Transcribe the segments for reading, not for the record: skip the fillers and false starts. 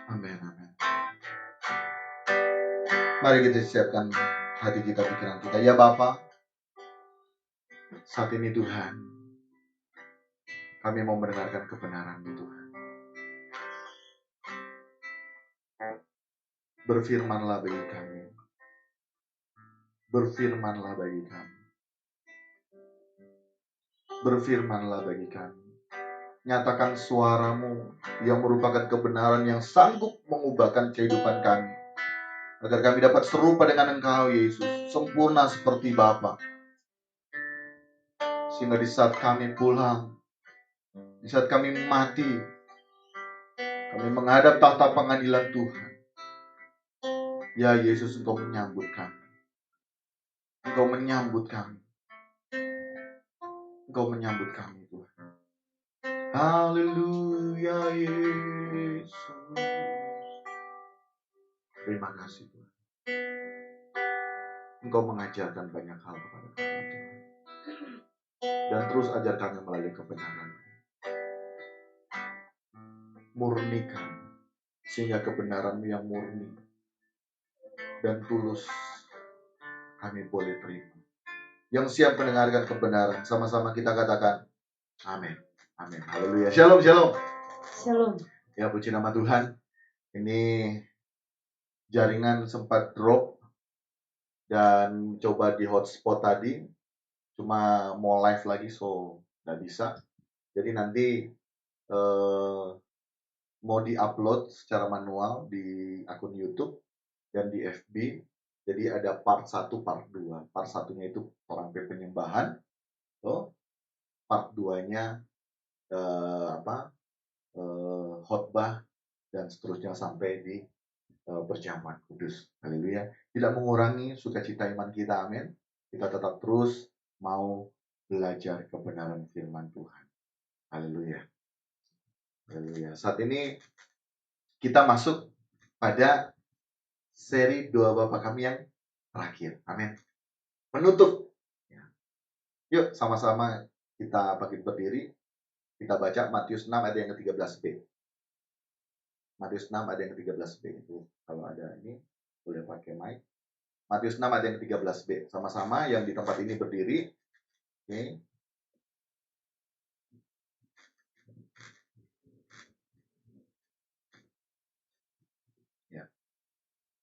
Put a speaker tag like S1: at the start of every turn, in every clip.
S1: Amin, amin. Mari kita siapkan hati kita, pikiran kita. Ya Bapa, saat ini Tuhan, kami mau mendengarkan kebenaran-Mu Tuhan. Berfirmanlah bagi kami. Berfirmanlah bagi kami. Berfirmanlah bagi kami. Nyatakan suara-Mu yang merupakan kebenaran yang sanggup mengubahkan kehidupan kami. Agar kami dapat serupa dengan Engkau, Yesus. Sempurna seperti Bapa. Sehingga di saat kami pulang, di saat kami mati, kami menghadap tahta pengadilan Tuhan. Ya Yesus, Engkau menyambut kami. Engkau menyambut kami. Engkau menyambut kami, Tuhan. Haleluya, Yesus. Terima kasih, Tuhan. Engkau mengajarkan banyak hal kepada kami, Tuhan. Dan terus ajar kami melalui kebenaran. Murnikan, sehingga kebenaran-Mu yang murni dan tulus kami boleh terima. Yang siap mendengarkan kebenaran, sama-sama kita katakan, amin. Amin. Haleluya. Shalom, shalom.
S2: Shalom.
S1: Ya, puji nama Tuhan. Ini jaringan sempat drop dan coba di hotspot tadi. Cuma mau live lagi, so nggak bisa. Jadi nanti mau di-upload secara manual di akun YouTube dan di FB. Jadi ada part 1, part 2. Part 1-nya itu sampai penyembahan. So, part 2-nya khotbah dan seterusnya sampai di perjamuan kudus. Haleluya. Tidak mengurangi sukacita iman kita, amin. Kita tetap terus mau belajar kebenaran firman Tuhan. Haleluya. Haleluya. Saat ini kita masuk pada seri doa Bapa kami yang terakhir. Amin. Menutup. Yuk sama-sama kita bangkit berdiri. Kita baca Matius 6 ayat yang ke-13b. Matius 6 ayat yang ke-13b itu. Kalau ada ini boleh pakai mic. Matius 6 ayat yang ke-13b. Sama-sama yang di tempat ini berdiri. Oke.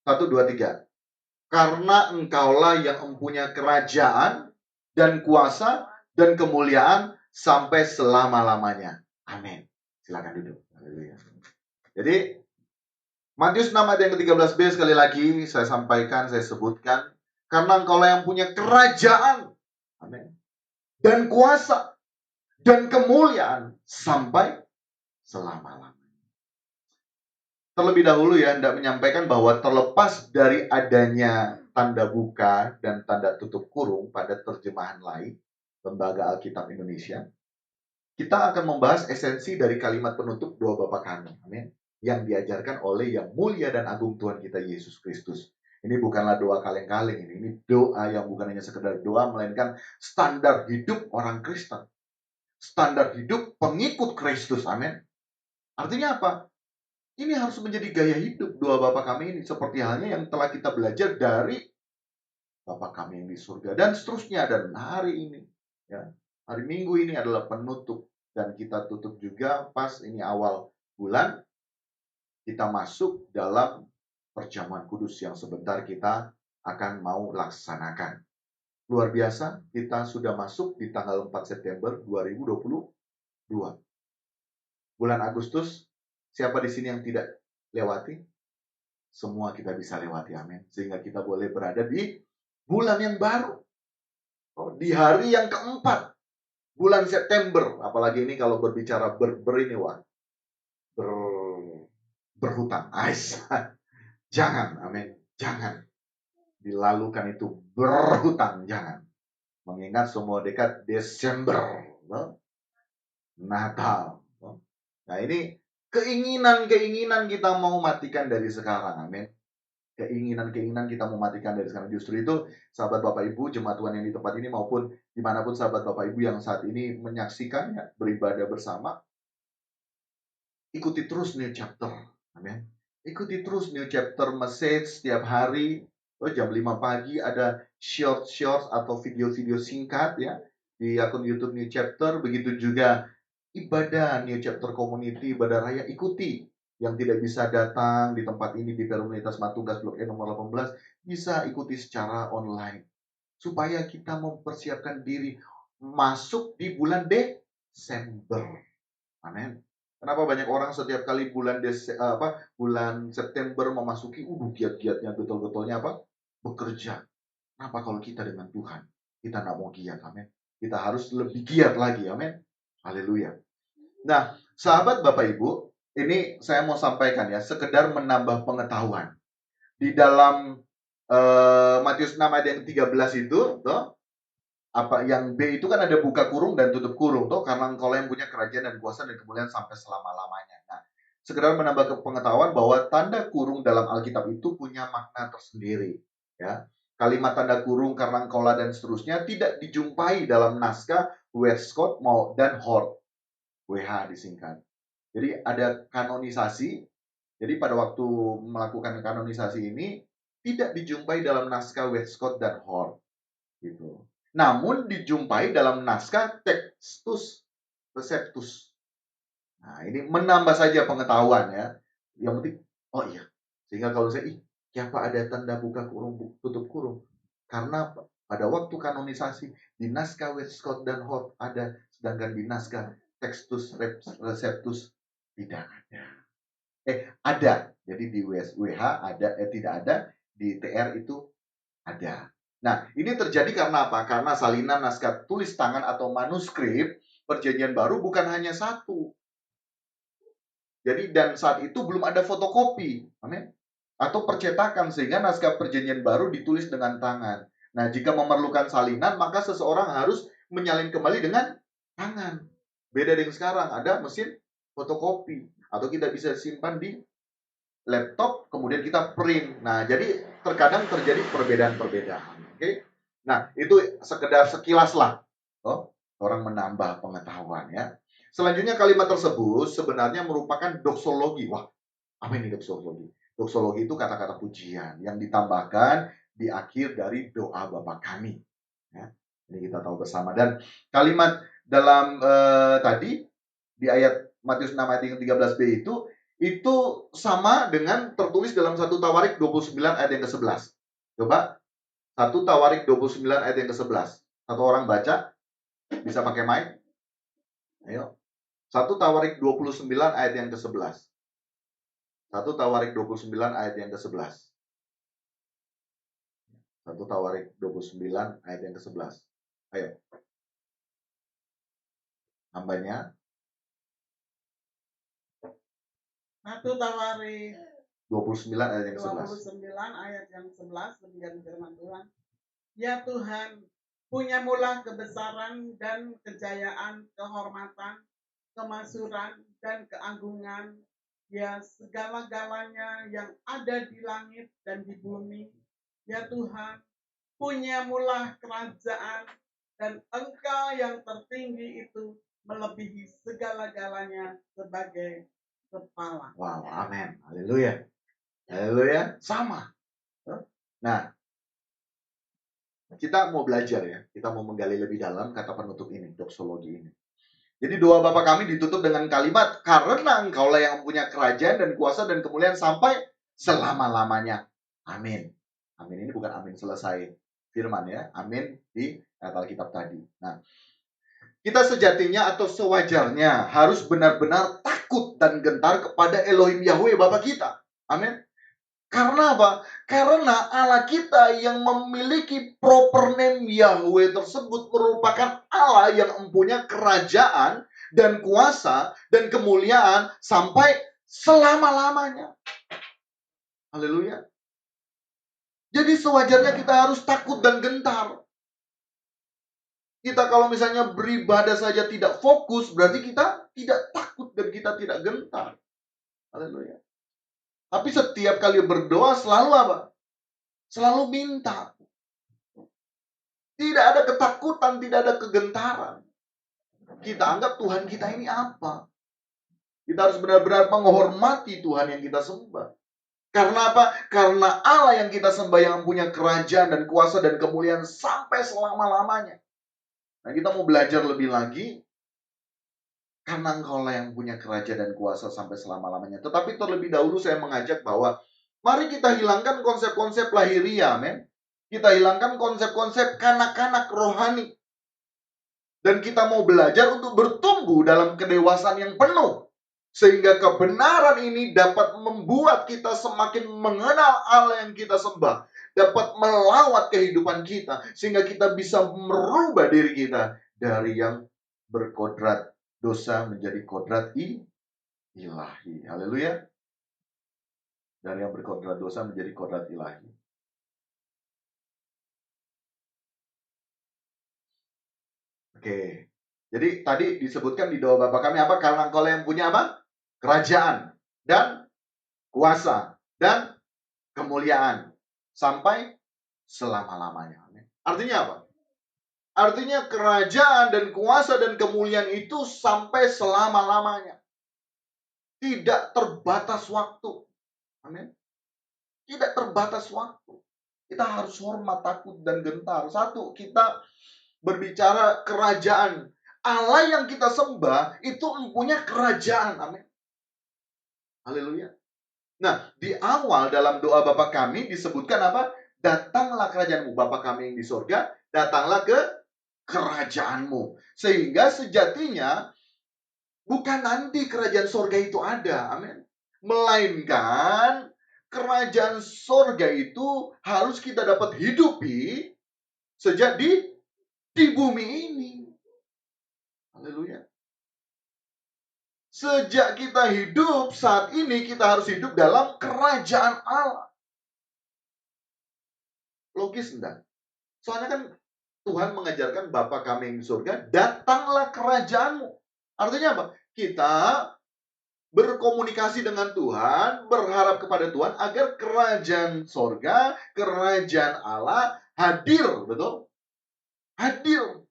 S1: 1, 2, 3. Karena engkaulah yang mempunyai kerajaan dan kuasa dan kemuliaan sampai selama-lamanya. Amin. Silakan duduk. Haleluya. Jadi Matius 6 ayat yang ke-13b sekali lagi saya sampaikan, saya sebutkan. Karena engkaulah yang punya kerajaan. Amin. Dan kuasa dan kemuliaan sampai selama-lamanya. Terlebih dahulu ya, hendak menyampaikan bahwa terlepas dari adanya tanda buka dan tanda tutup kurung pada terjemahan lain, Lembaga Alkitab Indonesia, kita akan membahas esensi dari kalimat penutup doa Bapa kami, amin, yang diajarkan oleh yang mulia dan agung Tuhan kita Yesus Kristus. Ini bukanlah doa kaleng-kaleng, ini doa yang bukan hanya sekedar doa, melainkan standar hidup orang Kristen. Standar hidup pengikut Kristus, amin. Artinya apa? Ini harus menjadi gaya hidup doa Bapa kami ini. Seperti halnya yang telah kita belajar dari Bapa kami yang di surga. Dan seterusnya. Dan hari ini, ya, hari Minggu ini adalah penutup. Dan kita tutup juga pas ini awal bulan. Kita masuk dalam perjamuan kudus yang sebentar kita akan mau laksanakan. Luar biasa, kita sudah masuk di tanggal 4 September 2022. Bulan Agustus, siapa di sini yang tidak lewati? Semua kita bisa lewati, amin. Sehingga kita boleh berada di bulan yang baru. Di hari yang keempat, bulan September. Apalagi ini kalau berbicara ini, wah. Berhutang. Jangan, amin. Jangan. Dilalukan itu berhutang, jangan. Mengingat semua dekat Desember. Natal. Nah ini keinginan-keinginan kita mau matikan dari sekarang, amin. Keinginan-keinginan kita mematikan dari sekarang. Justru itu, sahabat Bapak Ibu, jemaat Tuhan yang di tempat ini maupun dimanapun sahabat Bapak Ibu yang saat ini menyaksikannya, beribadah bersama, ikuti terus nih chapter. Amin. ikuti terus New Chapter Message setiap hari. Jam 5 pagi ada short atau video-video singkat ya di akun YouTube New Chapter. Begitu juga ibadah New Chapter Community, ibadah raya, ikuti. Yang tidak bisa datang di tempat ini di Perumnitas Matugas Blok E nomor 18 bisa ikuti secara online. Supaya kita mempersiapkan diri masuk di bulan Desember. Amin. Kenapa banyak orang setiap kali bulan September memasuki, giat-giatnya betul-betulnya apa? Bekerja. Kenapa kalau kita dengan Tuhan, kita nggak mau giat, amin. Kita harus lebih giat lagi, amin. Haleluya. Nah, sahabat Bapak Ibu, ini saya mau sampaikan ya, sekedar menambah pengetahuan. Di dalam Matius 6 ayat yang 13 itu, toh, apa yang B itu kan ada buka kurung dan tutup kurung toh, karena engkau yang punya kerajaan dan kuasa dan kemuliaan sampai selama-lamanya. Nah, sekedar menambah pengetahuan bahwa tanda kurung dalam Alkitab itu punya makna tersendiri, ya. Kalimat tanda kurung, karena engkau dan seterusnya tidak dijumpai dalam naskah Westcott dan Hort, WH disingkat. Jadi ada kanonisasi. Jadi pada waktu melakukan kanonisasi ini tidak dijumpai dalam naskah Westcott dan Hort, gitu. Namun dijumpai dalam naskah Textus Receptus. Nah, ini menambah saja pengetahuan ya. Yang penting, oh iya. Sehingga kalau saya, siapa ada tanda buka kurung, tutup kurung? Karena pada waktu kanonisasi di naskah Westcott dan Hort ada, sedangkan di naskah Textus Receptus tidak ada. Ada. Jadi di WH ada, tidak ada. Di TR itu ada. Nah, ini terjadi karena apa? Karena salinan naskah tulis tangan atau manuskrip Perjanjian Baru bukan hanya satu. Jadi, dan saat itu belum ada fotokopi, amin, atau percetakan, sehingga naskah Perjanjian Baru ditulis dengan tangan. Nah, jika memerlukan salinan, maka seseorang harus menyalin kembali dengan tangan. Beda dengan sekarang, ada mesin fotokopi, atau kita bisa simpan di laptop, kemudian kita print. Nah, jadi terkadang terjadi perbedaan-perbedaan. Oke? Nah, itu sekedar sekilas lah. Orang menambah pengetahuan ya. Selanjutnya kalimat tersebut sebenarnya merupakan doksologi. Wah, apa ini doksologi? Doksologi itu kata-kata pujian yang ditambahkan di akhir dari doa Bapa kami. Ya, ini kita tahu bersama. Dan kalimat dalam tadi di ayat Matius 6 ayat 13b itu sama dengan tertulis dalam 1 Tawarik 29 ayat yang ke-11. Coba 1 Tawarik 29 ayat yang ke-11. Satu orang baca, bisa pakai mic. Ayo. 1 Tawarik 29 ayat yang ke-11. 1 Tawarik 29 ayat yang ke-11. 1 Tawarik 29 ayat yang ke-11. Ayo. Hambanya.
S2: 1 Tawarik
S1: 29 ayat yang ke-11.
S2: 29 ayat yang 11, demikian firman Tuhan. Ya Tuhan, punyamulah kebesaran dan kejayaan, kehormatan, kemasyhuran dan keagungan, ya segala-galanya yang ada di langit dan di bumi. Ya Tuhan, punyamulah kerajaan, dan Engkau yang tertinggi itu melebihi segala-galanya sebagai kepala.
S1: Wow, amin. Haleluya. Haleluya. Sama. Nah, kita mau belajar ya. Kita mau menggali lebih dalam kata penutup ini, doksologi ini. Jadi doa Bapa kami ditutup dengan kalimat, karena Engkaulah yang punya kerajaan dan kuasa dan kemuliaan sampai selama-lamanya. Amin. Amin ini bukan amin selesai firman ya. Amin di ayat Alkitab tadi. Nah, kita sejatinya atau sewajarnya harus benar-benar takut dan gentar kepada Elohim Yahweh Bapa kita. Amin. Karena apa? Karena Allah kita yang memiliki proper name Yahweh tersebut merupakan Allah yang mempunyai kerajaan dan kuasa dan kemuliaan sampai selama-lamanya. Haleluya. Jadi sewajarnya kita harus takut dan gentar. Kita kalau misalnya beribadah saja tidak fokus, berarti kita tidak takut dan kita tidak gentar. Haleluya. Tapi setiap kali berdoa selalu apa? Selalu minta. Tidak ada ketakutan, tidak ada kegentaran. Kita anggap Tuhan kita ini apa? Kita harus benar-benar menghormati Tuhan yang kita sembah. Karena apa? Karena Allah yang kita sembah yang punya kerajaan dan kuasa dan kemuliaan sampai selama-lamanya. Nah, kita mau belajar lebih lagi. Karena engkaulah yang punya kerajaan dan kuasa sampai selama-lamanya. Tetapi terlebih dahulu saya mengajak bahwa mari kita hilangkan konsep-konsep lahiriah, men. Kita hilangkan konsep-konsep kanak-kanak rohani. Dan kita mau belajar untuk bertumbuh dalam kedewasaan yang penuh. Sehingga kebenaran ini dapat membuat kita semakin mengenal Allah yang kita sembah. Dapat melawat kehidupan kita. Sehingga kita bisa merubah diri kita dari yang berkodrat dosa menjadi kodrat ilahi. Haleluya. Dari yang berkodrat dosa menjadi kodrat ilahi. Oke. Jadi tadi disebutkan di doa Bapa kami apa? Karena engkau yang punya apa? Kerajaan dan kuasa dan kemuliaan sampai selama-lamanya. Artinya apa? Artinya kerajaan dan kuasa dan kemuliaan itu sampai selama-lamanya. Tidak terbatas waktu. Amin. Tidak terbatas waktu. Kita harus hormat, takut, dan gentar. Satu, kita berbicara kerajaan. Allah yang kita sembah itu mempunyai kerajaan. Amin. Haleluya. Nah, di awal dalam doa Bapa kami disebutkan apa? Datanglah kerajaanmu, Bapa kami yang di sorga. Datanglah ke kerajaanmu. Sehingga sejatinya bukan nanti kerajaan sorga itu ada. Amin. Melainkan kerajaan sorga itu harus kita dapat hidupi sejak di bumi ini. Haleluya. Sejak kita hidup saat ini, kita harus hidup dalam kerajaan Allah. Logis enggak? Soalnya kan Tuhan mengajarkan Bapa kami yang di surga, datanglah kerajaanmu. Artinya apa? Kita berkomunikasi dengan Tuhan, berharap kepada Tuhan agar kerajaan sorga, kerajaan Allah hadir, betul? Hadir.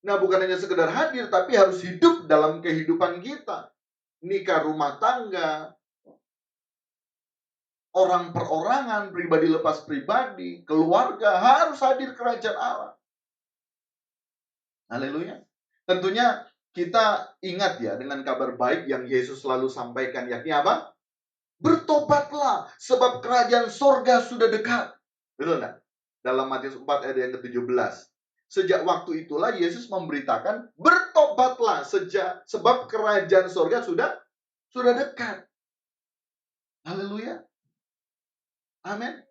S1: Nah, bukan hanya sekedar hadir, tapi harus hidup dalam kehidupan kita. Nikah rumah tangga, orang perorangan, pribadi lepas pribadi, keluarga, harus hadir kerajaan Allah. Haleluya. Tentunya kita ingat ya dengan kabar baik yang Yesus selalu sampaikan, yakni apa? Bertobatlah, sebab kerajaan sorga sudah dekat. Betul nggak? Dalam Matius 4 ayat yang ke-17. Sejak waktu itulah Yesus memberitakan, bertobatlah sebab kerajaan sorga sudah dekat. Haleluya. Amin.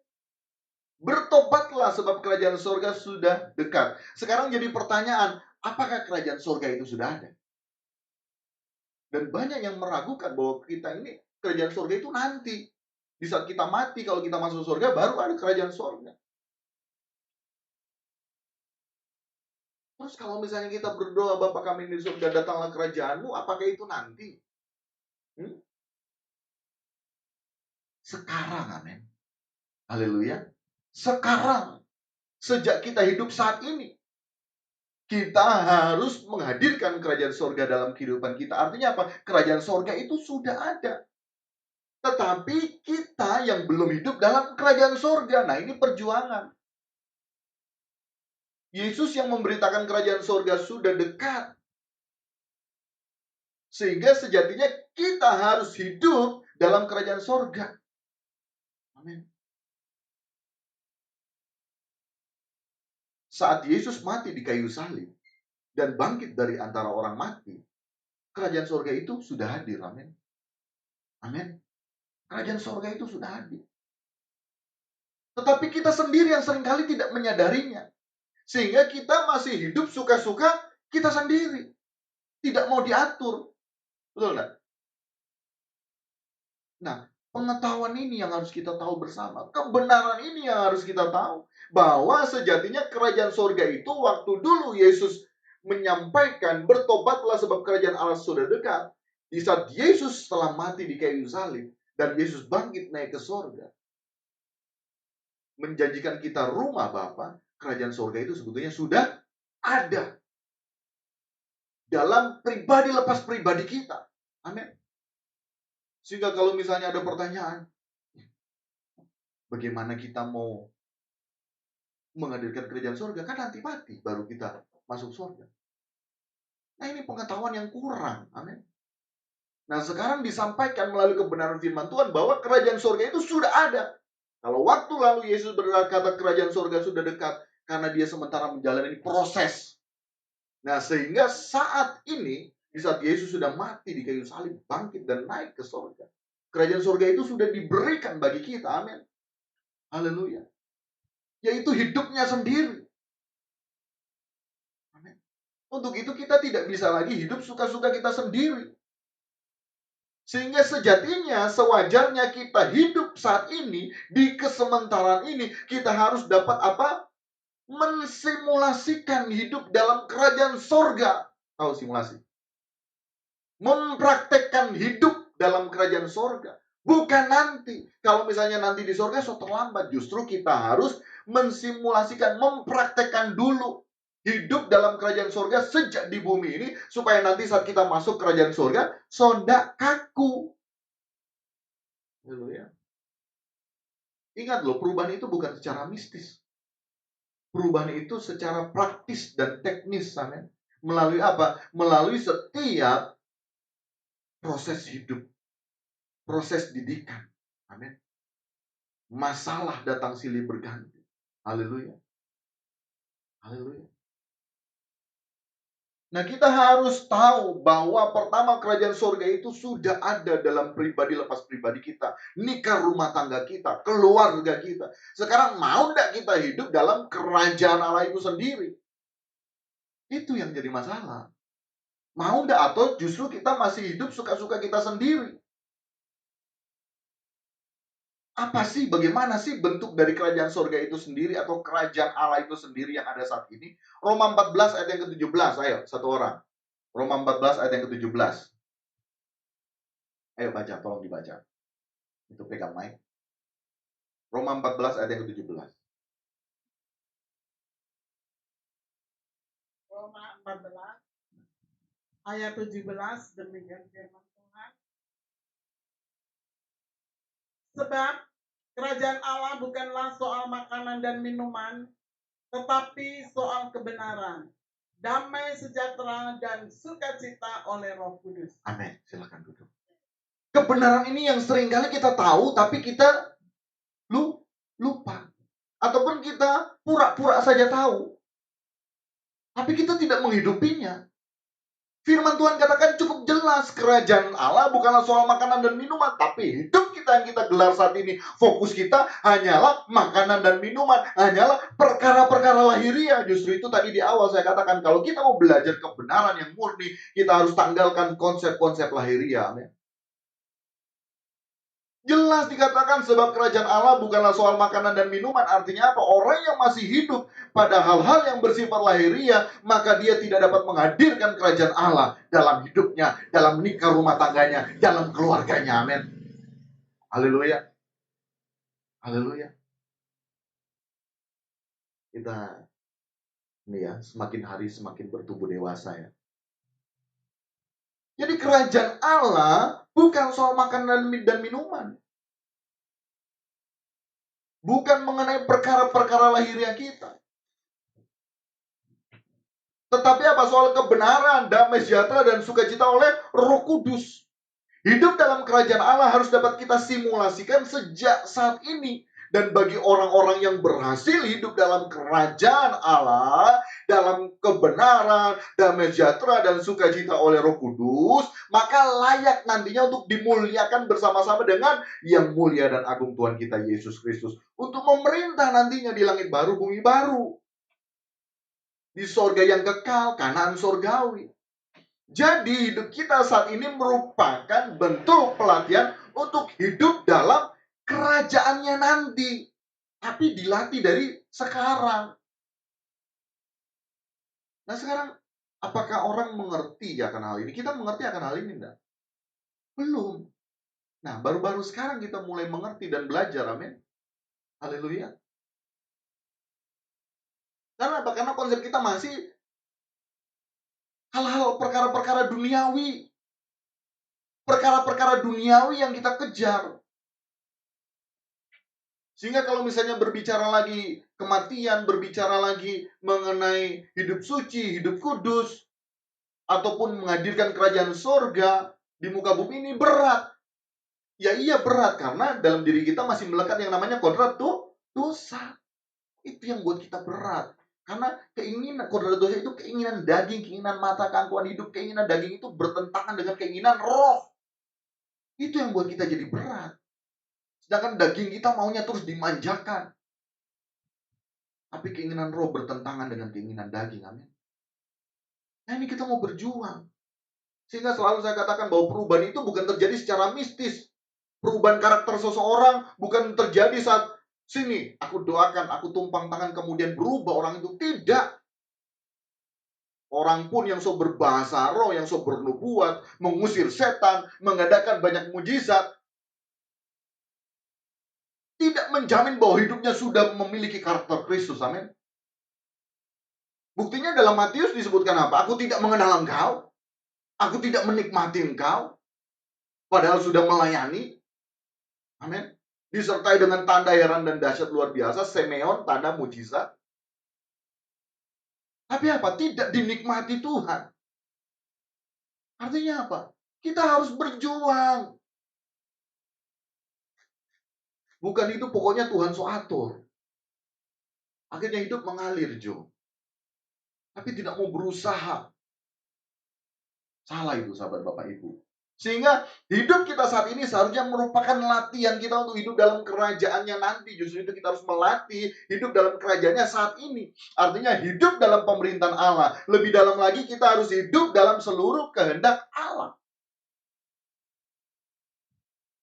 S1: Bertobatlah sebab kerajaan sorga sudah dekat. Sekarang jadi pertanyaan, apakah kerajaan sorga itu sudah ada? Dan banyak yang meragukan bahwa kita ini kerajaan sorga itu nanti. Di saat kita mati, kalau kita masuk sorga, baru ada kerajaan sorga. Terus kalau misalnya kita berdoa, Bapa kami di surga, datanglah kerajaanmu, apakah itu nanti? Sekarang, amin. Haleluya. Sekarang, sejak kita hidup saat ini, kita harus menghadirkan kerajaan sorga dalam kehidupan kita. Artinya apa? Kerajaan sorga itu sudah ada. Tetapi kita yang belum hidup dalam kerajaan sorga. Nah, ini perjuangan. Yesus yang memberitakan kerajaan sorga sudah dekat. Sehingga sejatinya kita harus hidup dalam kerajaan sorga. Amin. Saat Yesus mati di kayu salib dan bangkit dari antara orang mati, kerajaan sorga itu sudah hadir. Amin. Amin. Kerajaan sorga itu sudah hadir. Tetapi kita sendiri yang seringkali tidak menyadarinya. Sehingga kita masih hidup suka-suka kita sendiri. Tidak mau diatur. Betul nggak? Nah, pengetahuan ini yang harus kita tahu bersama. Kebenaran ini yang harus kita tahu. Bahwa sejatinya kerajaan sorga itu waktu dulu Yesus menyampaikan bertobatlah sebab kerajaan Allah sudah dekat. Di saat Yesus telah mati di kayu salib dan Yesus bangkit naik ke sorga, menjanjikan kita rumah Bapa, kerajaan sorga itu sebetulnya sudah ada dalam pribadi lepas pribadi kita. Amin. Sehingga kalau misalnya ada pertanyaan, Bagaimana kita mau menghadirkan kerajaan surga? Kan nanti mati baru kita masuk surga. Nah, ini pengetahuan yang kurang. Amin. Nah, sekarang disampaikan melalui kebenaran firman Tuhan bahwa kerajaan surga itu sudah ada. Kalau waktu lalu Yesus berkata kerajaan surga sudah dekat, karena dia sementara menjalani proses. Nah, sehingga saat ini, di saat Yesus sudah mati di kayu salib, bangkit dan naik ke surga, kerajaan surga itu sudah diberikan bagi kita. Amin. Haleluya. Yaitu hidupnya sendiri. Amin. Untuk itu kita tidak bisa lagi hidup suka-suka kita sendiri. Sehingga sejatinya, sewajarnya kita hidup saat ini, di kesementaraan ini, kita harus dapat apa? Mensimulasikan hidup dalam kerajaan sorga. Tahu simulasi? Mempraktekkan hidup dalam kerajaan sorga. Bukan nanti. Kalau misalnya nanti di sorga, so terlambat. Justru kita harus mensimulasikan, mempraktekkan dulu. Hidup dalam kerajaan sorga sejak di bumi ini, supaya nanti saat kita masuk kerajaan sorga, so ndak kaku. Haleluya. Ingat loh, perubahan itu bukan secara mistis. Perubahan itu secara praktis dan teknis. Amin. Melalui apa? Melalui setiap proses hidup. Proses didikan. Amin. Masalah datang silih berganti. Haleluya. Haleluya. Nah, kita harus tahu bahwa pertama kerajaan surga itu sudah ada dalam pribadi lepas pribadi kita. Nikah rumah tangga kita, keluarga kita. Sekarang mau tidak kita hidup dalam kerajaan Allah itu sendiri? Itu yang jadi masalah. Mau tidak atau justru kita masih hidup suka-suka kita sendiri? Apa sih, bagaimana sih bentuk dari kerajaan surga itu sendiri atau kerajaan Allah itu sendiri yang ada saat ini? Roma 14 ayat yang ke-17. Ayo, satu orang. Roma 14 ayat yang ke-17. Ayo baca, tolong dibaca. Itu pegang mic. Roma 14 ayat yang ke-17.
S2: Roma 14 ayat 17, demikian firman Tuhan. Sebab kerajaan Allah bukanlah soal makanan dan minuman, tetapi soal kebenaran, damai sejahtera, dan sukacita oleh Roh Kudus.
S1: Amin. Silakan duduk. Kebenaran ini yang seringkali kita tahu, tapi kita lupa. Ataupun kita pura-pura saja tahu. Tapi kita tidak menghidupinya. Firman Tuhan katakan cukup jelas, kerajaan Allah bukanlah soal makanan dan minuman, tapi hidup kita yang kita gelar saat ini, fokus kita hanyalah makanan dan minuman, hanyalah perkara-perkara lahiriah. Justru itu tadi di awal saya katakan, kalau kita mau belajar kebenaran yang murni, kita harus tanggalkan konsep-konsep lahiriah. Amin. Jelas dikatakan sebab kerajaan Allah bukanlah soal makanan dan minuman. Artinya apa? Orang yang masih hidup pada hal-hal yang bersifat lahiriah, maka dia tidak dapat menghadirkan kerajaan Allah dalam hidupnya, dalam nikah rumah tangganya, dalam keluarganya. Amin. Haleluya. Haleluya. Kita ini ya, semakin hari semakin bertumbuh dewasa ya. Jadi kerajaan Allah bukan soal makanan dan minuman. Bukan mengenai perkara-perkara lahiriah kita. Tetapi apa? Soal kebenaran, damai sejahtera, dan sukacita oleh Roh Kudus. Hidup dalam kerajaan Allah harus dapat kita simulasikan sejak saat ini. Dan bagi orang-orang yang berhasil hidup dalam kerajaan Allah, dalam kebenaran, damai sejahtera, dan sukacita oleh Roh Kudus, maka layak nantinya untuk dimuliakan bersama-sama dengan yang mulia dan agung Tuhan kita Yesus Kristus. Untuk memerintah nantinya di langit baru, bumi baru. Di sorga yang kekal, Kanaan sorgawi. Jadi hidup kita saat ini merupakan bentuk pelatihan untuk hidup dalam kerajaannya nanti. Tapi dilatih dari sekarang. Nah sekarang, apakah orang mengerti akan hal ini? Kita mengerti akan hal ini enggak? Belum. Nah baru-baru sekarang kita mulai mengerti dan belajar, amin. Haleluya. Karena apa? Karena konsep kita masih hal-hal perkara-perkara duniawi. Perkara-perkara duniawi yang kita kejar. Sehingga kalau misalnya berbicara lagi kematian, berbicara lagi mengenai hidup suci, hidup kudus, ataupun menghadirkan kerajaan surga di muka bumi ini berat. Ya iya berat, karena dalam diri kita masih melekat yang namanya kodrat dosa. Itu yang buat kita berat. Karena keinginan, kodrat dosa itu keinginan daging, keinginan mata, keangkuhan hidup, keinginan daging itu bertentangan dengan keinginan roh. Itu yang buat kita jadi berat. Sedangkan daging kita maunya terus dimanjakan. Tapi keinginan roh bertentangan dengan keinginan daging. Amin. Nah ini kita mau berjuang. Sehingga selalu saya katakan bahwa perubahan itu bukan terjadi secara mistis. Perubahan karakter seseorang bukan terjadi saat sini, aku doakan, aku tumpang tangan, kemudian berubah orang itu. Tidak. Orang pun yang sok berbahasa roh, yang sok bernubuat, mengusir setan, mengadakan banyak mujizat, tidak menjamin bahwa hidupnya sudah memiliki karakter Kristus. Amin. Buktinya dalam Matius disebutkan apa? Aku tidak mengenal engkau. Aku tidak menikmati engkau. Padahal sudah melayani. Amin. Disertai dengan tanda heran dan dahsyat luar biasa. Semeon, tanda mujizat. Tapi apa? Tidak dinikmati Tuhan. Artinya apa? Kita harus berjuang. Bukan itu pokoknya Tuhan so atur. Akhirnya hidup mengalir, Jo. Tapi tidak mau berusaha. Salah itu, sahabat Bapak Ibu. Sehingga hidup kita saat ini seharusnya merupakan latihan kita untuk hidup dalam kerajaannya nanti. Justru itu kita harus melatih hidup dalam kerajaannya saat ini. Artinya hidup dalam pemerintahan Allah. Lebih dalam lagi kita harus hidup dalam seluruh kehendak Allah.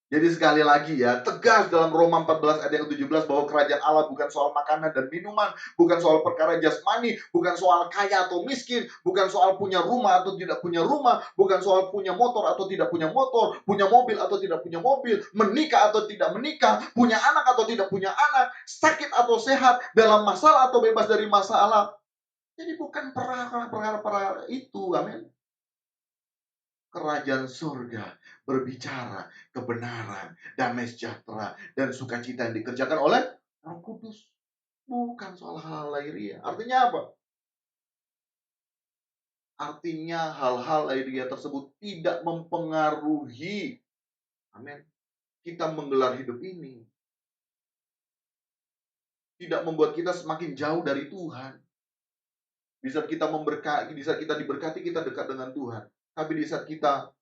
S1: Jadi sekali lagi ya, tegas dalam Roma 14 ayat yang ke-17 bahwa kerajaan Allah bukan soal makanan dan minuman, bukan soal perkara jasmani, bukan soal kaya atau miskin, bukan soal punya rumah atau tidak punya rumah, bukan soal punya motor atau tidak punya motor, punya mobil atau tidak punya mobil, menikah atau tidak menikah, punya anak atau tidak punya anak, sakit atau sehat, dalam masalah atau bebas dari masalah. Jadi bukan perkara-perkara itu, amin. Kerajaan surga berbicara kebenaran, damai sejahtera, dan sukacita yang dikerjakan oleh Roh Kudus. Bukan soal hal lahiriah. Artinya apa? Artinya hal-hal lahiriah tersebut tidak mempengaruhi, amin, kita menggelar hidup ini. Tidak membuat kita semakin jauh dari Tuhan. Di saat kita memberkati, di saat kita diberkati, kita dekat dengan Tuhan. Tapi di saat kita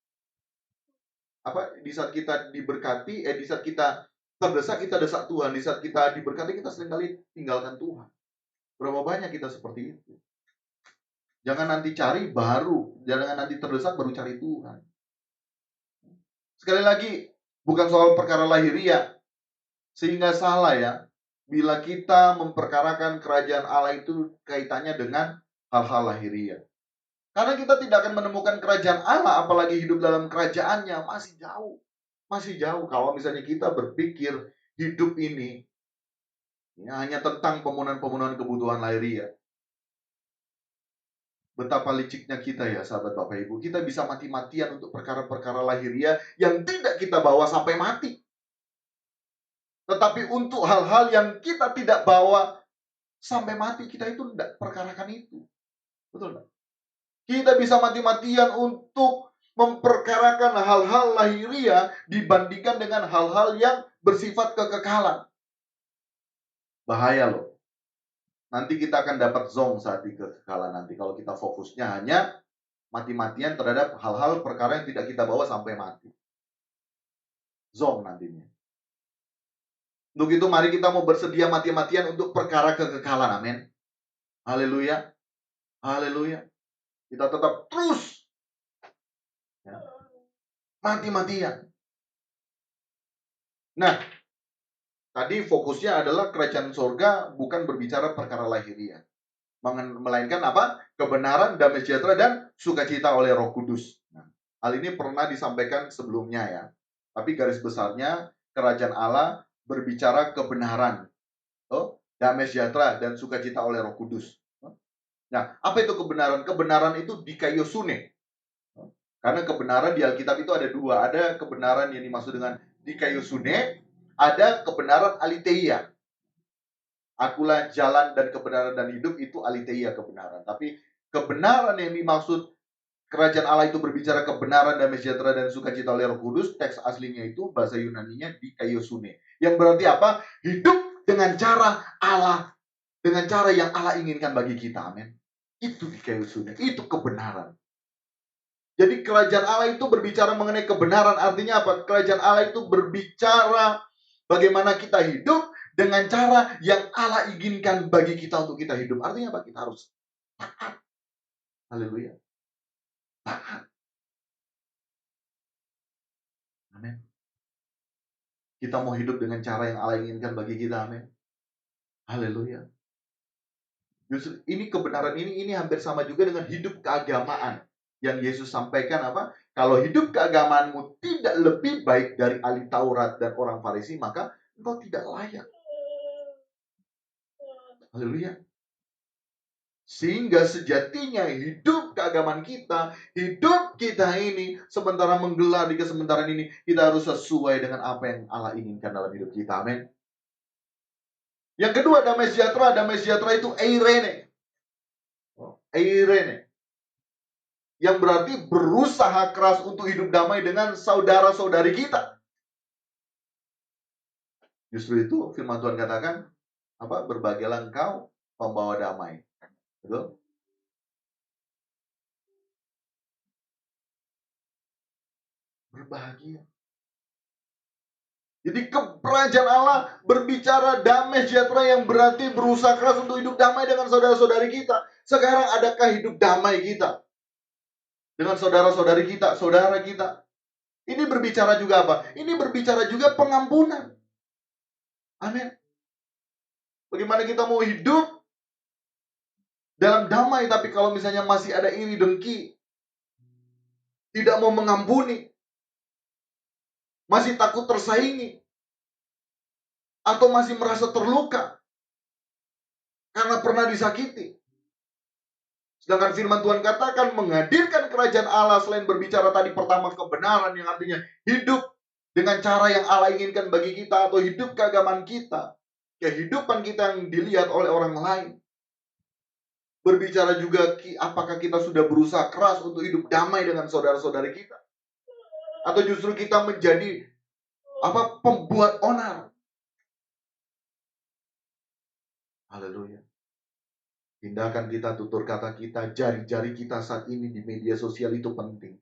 S1: di saat kita diberkati, di saat kita terdesak, kita desak Tuhan. Di saat kita diberkati, kita seringkali tinggalkan Tuhan. Berapa banyak kita seperti itu? Jangan nanti cari baru, jangan nanti terdesak baru cari Tuhan. Sekali lagi, bukan soal perkara lahiriah. Sehingga salah ya, bila kita memperkarakan kerajaan Allah itu kaitannya dengan hal-hal lahiriah. Karena kita tidak akan menemukan kerajaan Allah, apalagi hidup dalam kerajaannya, masih jauh. Masih jauh kalau misalnya kita berpikir hidup ini ya, hanya tentang pemenuhan-pemenuhan kebutuhan lahiriah. Betapa liciknya kita ya sahabat Bapak Ibu. Kita bisa mati-matian untuk perkara-perkara lahiriah yang tidak kita bawa sampai mati. Tetapi untuk hal-hal yang kita tidak bawa sampai mati, kita itu tidak perkarakan itu. Betul nggak? Kita bisa mati-matian untuk memperkarakan hal-hal lahiriah dibandingkan dengan hal-hal yang bersifat kekekalan. Bahaya loh. Nanti kita akan dapat zong saat di kekekalan nanti. Kalau kita fokusnya hanya mati-matian terhadap hal-hal perkara yang tidak kita bawa sampai mati. Zong nantinya. Untuk itu mari kita mau bersedia mati-matian untuk perkara kekekalan. Amin. Haleluya. Haleluya. Kita tetap terus ya, mati-matian. Nah, tadi fokusnya adalah kerajaan surga bukan berbicara perkara lahiriah. Melainkan apa? Kebenaran, damai sejahtera, dan sukacita oleh Roh Kudus. Nah, hal ini pernah disampaikan sebelumnya ya. Tapi garis besarnya, kerajaan Allah berbicara kebenaran, damai sejahtera, dan sukacita oleh Roh Kudus. Nah, apa itu kebenaran? Kebenaran itu dikaiosune. Karena kebenaran di Alkitab itu ada dua. Ada kebenaran yang dimaksud dengan dikaiosune, Ada kebenaran aletheia. Akulah jalan dan kebenaran dan hidup, itu aletheia kebenaran. Tapi kebenaran yang dimaksud kerajaan Allah itu berbicara kebenaran, damai sejahtera dan sukacita oleh Roh Kudus. Teks aslinya itu bahasa Yunaninya dikaiosune. Yang berarti apa? Hidup dengan cara Allah, dengan cara yang Allah inginkan bagi kita. Amin. Itu dikaiosune, itu kebenaran. Jadi kerajaan Allah itu berbicara mengenai kebenaran. Artinya apa? Kerajaan Allah itu berbicara bagaimana kita hidup dengan cara yang Allah inginkan bagi kita untuk kita hidup. Artinya apa? Kita harus taat. Haleluya. Taat. Amin. Kita mau hidup dengan cara yang Allah inginkan bagi kita. Amin. Haleluya. Justru ini kebenaran ini hampir sama juga dengan hidup keagamaan. Yang Yesus sampaikan apa? Kalau hidup keagamaanmu tidak lebih baik dari ahli Taurat dan orang Farisi, maka engkau tidak layak. Haleluya. Sehingga sejatinya hidup keagamaan kita, hidup kita ini, sementara menggelar di kesementaraan ini, kita harus sesuai dengan apa yang Allah inginkan dalam hidup kita. Amin. Yang kedua, damai sejahtera. Damai sejahtera itu eirene. Eirene. Yang berarti berusaha keras untuk hidup damai dengan saudara-saudari kita. Justru itu firman Tuhan katakan, apa? Berbahagialah engkau pembawa damai. Betul? Berbahagia. Jadi kerajaan Allah berbicara damai sejahtera yang berarti berusaha keras untuk hidup damai dengan saudara-saudari kita. Sekarang adakah hidup damai kita dengan saudara-saudari kita, saudara kita? Ini berbicara juga apa? Ini berbicara juga pengampunan. Amin. Bagaimana kita mau hidup dalam damai, tapi kalau misalnya masih ada iri dengki, tidak mau mengampuni, masih takut tersaingi, atau masih merasa terluka karena pernah disakiti. Sedangkan firman Tuhan katakan menghadirkan kerajaan Allah selain berbicara tadi pertama kebenaran yang artinya hidup dengan cara yang Allah inginkan bagi kita atau hidup keagamaan kita, kehidupan kita yang dilihat oleh orang lain. Berbicara juga apakah kita sudah berusaha keras untuk hidup damai dengan saudara-saudari kita, atau justru kita menjadi pembuat onar. Haleluya. Tindakan kita, tutur kata kita, jari-jari kita saat ini di media sosial itu penting.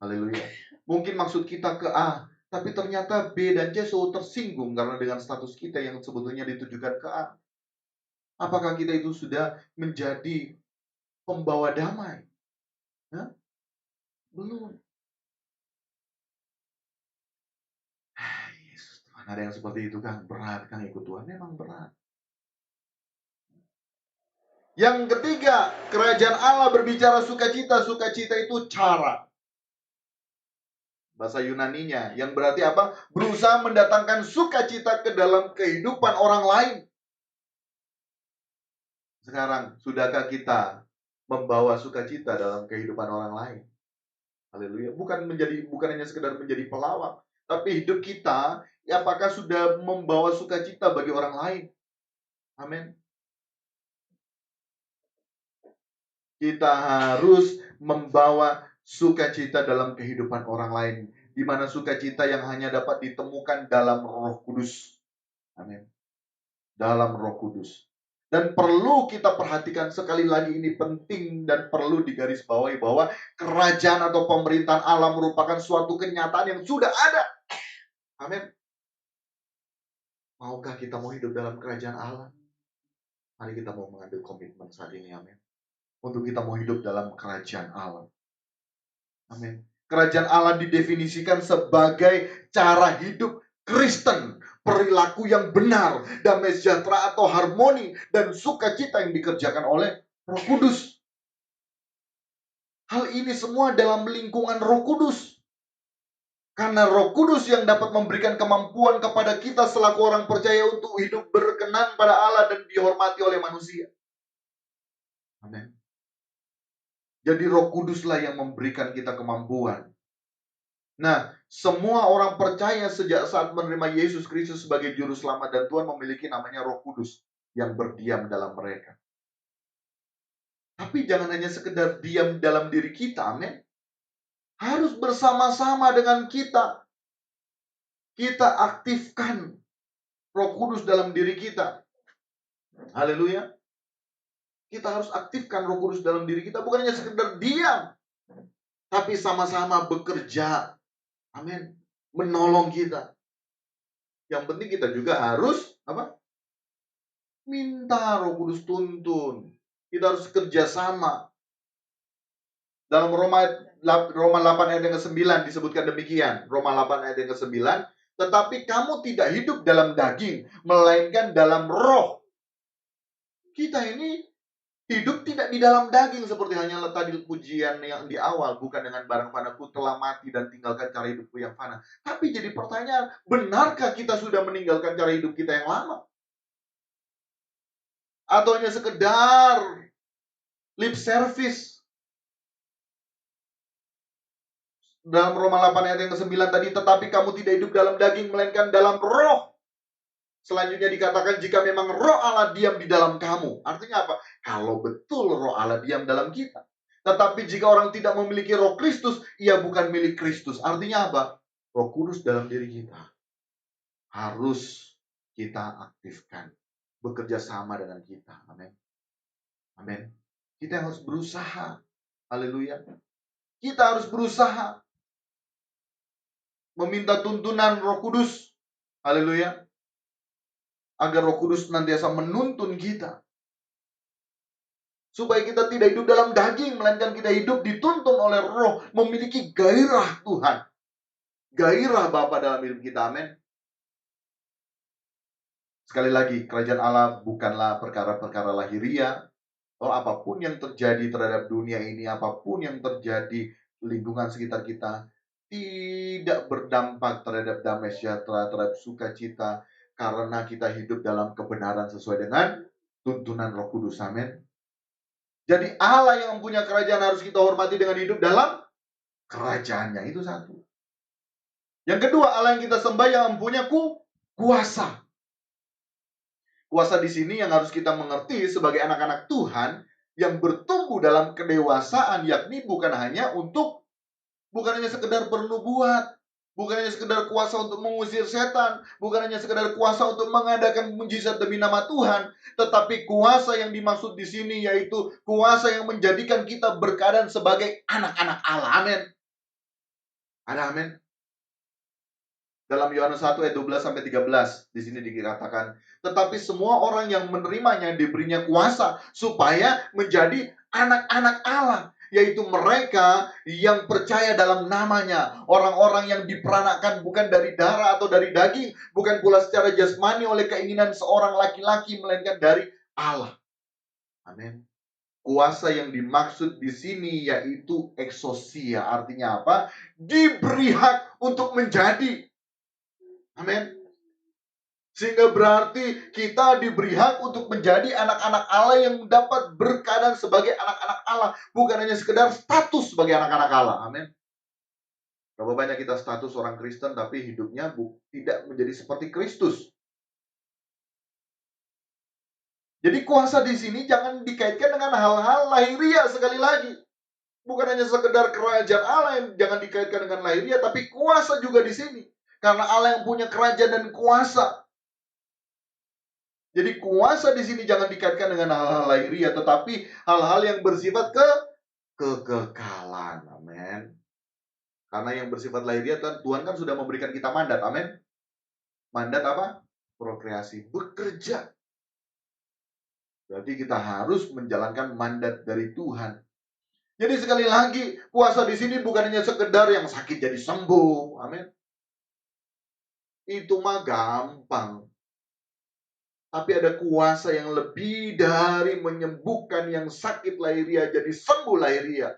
S1: Haleluya. Mungkin maksud kita ke A, tapi ternyata B dan C selalu tersinggung karena dengan status kita yang sebetulnya ditujukan ke A. Apakah kita itu sudah menjadi pembawa damai? Hah? Belum. Yesus Tuhan, ada yang seperti itu kan? Berat kan ikut Tuhan? Memang berat. Yang ketiga, kerajaan Allah berbicara sukacita. Sukacita itu cara. Bahasa Yunaninya, yang berarti apa? Berusaha mendatangkan sukacita ke dalam kehidupan orang lain. Sekarang, sudahkah kita membawa sukacita dalam kehidupan orang lain? Haleluya. Bukan hanya sekedar menjadi pelawak, tapi hidup kita, apakah sudah membawa sukacita bagi orang lain? Amin. Kita harus membawa sukacita dalam kehidupan orang lain, di mana sukacita yang hanya dapat ditemukan dalam Roh Kudus. Amin. Dalam Roh Kudus. Dan perlu kita perhatikan sekali lagi, ini penting dan perlu digarisbawahi bahwa kerajaan atau pemerintahan Allah merupakan suatu kenyataan yang sudah ada. Amin. Maukah kita mau hidup dalam kerajaan Allah? Mari kita mau mengambil komitmen saat ini. Amin. Untuk kita mau hidup dalam kerajaan Allah. Amin. Kerajaan Allah didefinisikan sebagai cara hidup Kristen, perilaku yang benar, damai sejahtera atau harmoni, dan sukacita yang dikerjakan oleh Roh Kudus. Hal ini semua dalam lingkungan Roh Kudus. Karena Roh Kudus yang dapat memberikan kemampuan kepada kita selaku orang percaya untuk hidup berkenan pada Allah dan dihormati oleh manusia. Amin. Jadi Roh Kuduslah yang memberikan kita kemampuan. Nah, Semua orang percaya sejak saat menerima Yesus Kristus sebagai juru selamat dan Tuhan memiliki namanya Roh Kudus yang berdiam dalam mereka. Tapi jangan hanya sekedar diam dalam diri kita, amin. Harus bersama-sama dengan kita. Kita aktifkan Roh Kudus dalam diri kita. Haleluya. Kita harus aktifkan Roh Kudus dalam diri kita, bukan hanya sekedar diam, tapi sama-sama bekerja. Amin. Menolong kita. Yang penting kita juga harus apa? Minta Roh Kudus tuntun. Kita harus kerjasama. Dalam Roma 8 ayat yang ke-9 disebutkan demikian. Roma 8 ayat yang ke-9. Tetapi kamu tidak hidup dalam daging, melainkan dalam roh. Kita ini hidup tidak di dalam daging seperti hanya tadi pujian yang di awal. Bukan dengan barang fanaku telah mati dan tinggalkan cara hidupku yang fana. Tapi jadi pertanyaan, benarkah kita sudah meninggalkan cara hidup kita yang lama? Atau hanya sekedar lip service? Dalam Roma 8 ayat yang ke-9 tadi, tetapi kamu tidak hidup dalam daging, melainkan dalam roh. Selanjutnya dikatakan, jika memang roh Allah diam di dalam kamu. Artinya apa? Kalau betul roh Allah diam dalam kita. Tetapi jika orang tidak memiliki roh Kristus, ia bukan milik Kristus. Artinya apa? Roh Kudus dalam diri kita harus kita aktifkan. Bekerja sama dengan kita. Amin. Amin. Kita harus berusaha. Haleluya. Kita harus berusaha meminta tuntunan Roh Kudus. Haleluya. Agar Roh Kudus senantiasa menuntun kita. Supaya kita tidak hidup dalam daging, melainkan kita hidup dituntun oleh Roh, memiliki gairah Tuhan. Gairah Bapa dalam hidup kita. Amin. Sekali lagi, kerajaan Allah bukanlah perkara-perkara lahiriah. Apapun yang terjadi terhadap dunia ini, apapun yang terjadi lingkungan sekitar kita, tidak berdampak terhadap damai sejahtera, terhadap sukacita, karena kita hidup dalam kebenaran sesuai dengan tuntunan Roh Kudus. Amin. Jadi Allah yang punya kerajaan harus kita hormati dengan hidup dalam kerajaannya. Itu satu. Yang kedua, Allah yang kita sembah yang mempunyai kuasa. Kuasa di sini yang harus kita mengerti sebagai anak-anak Tuhan yang bertumbuh dalam kedewasaan, yakni bukan hanya sekedar bernubuat, bukan hanya sekedar kuasa untuk mengusir setan, bukan hanya sekedar kuasa untuk mengadakan mujizat demi nama Tuhan, tetapi kuasa yang dimaksud di sini yaitu kuasa yang menjadikan kita berkeadaan sebagai anak-anak Allah. Amin. Ada amin. Dalam Yohanes 1 ayat 12 sampai 13 di sini dikatakan, tetapi semua orang yang menerimanya diberinya kuasa supaya menjadi anak-anak Allah, yaitu mereka yang percaya dalam namanya. Orang-orang yang diperanakkan bukan dari darah atau dari daging, bukan pula secara jasmani oleh keinginan seorang laki-laki, melainkan dari Allah. Amin. Kuasa yang dimaksud di sini yaitu exousia. Artinya apa? Diberi hak untuk menjadi. Amin. Sehingga berarti kita diberi hak untuk menjadi anak-anak Allah yang dapat berkeadaan sebagai anak-anak Allah. Bukan hanya sekedar status sebagai anak-anak Allah. Amin. Berapa banyak kita status orang Kristen tapi hidupnya tidak menjadi seperti Kristus. Jadi kuasa di sini jangan dikaitkan dengan hal-hal lahiriah sekali lagi. Bukan hanya sekedar kerajaan Allah yang jangan dikaitkan dengan lahiriah, tapi kuasa juga di sini. Karena Allah yang punya kerajaan dan kuasa. Jadi kuasa di sini jangan dikaitkan dengan hal-hal lahiriah, tetapi hal-hal yang bersifat kekekalan. Amin. Karena yang bersifat lahiriah Tuhan kan sudah memberikan kita mandat. Amin. Mandat apa? Prokreasi, bekerja. Berarti kita harus menjalankan mandat dari Tuhan. Jadi sekali lagi, kuasa di sini bukan hanya sekedar yang sakit jadi sembuh. Amin. Itu mah gampang. Tapi ada kuasa yang lebih dari menyembuhkan yang sakit lahiriah jadi sembuh lahiriah.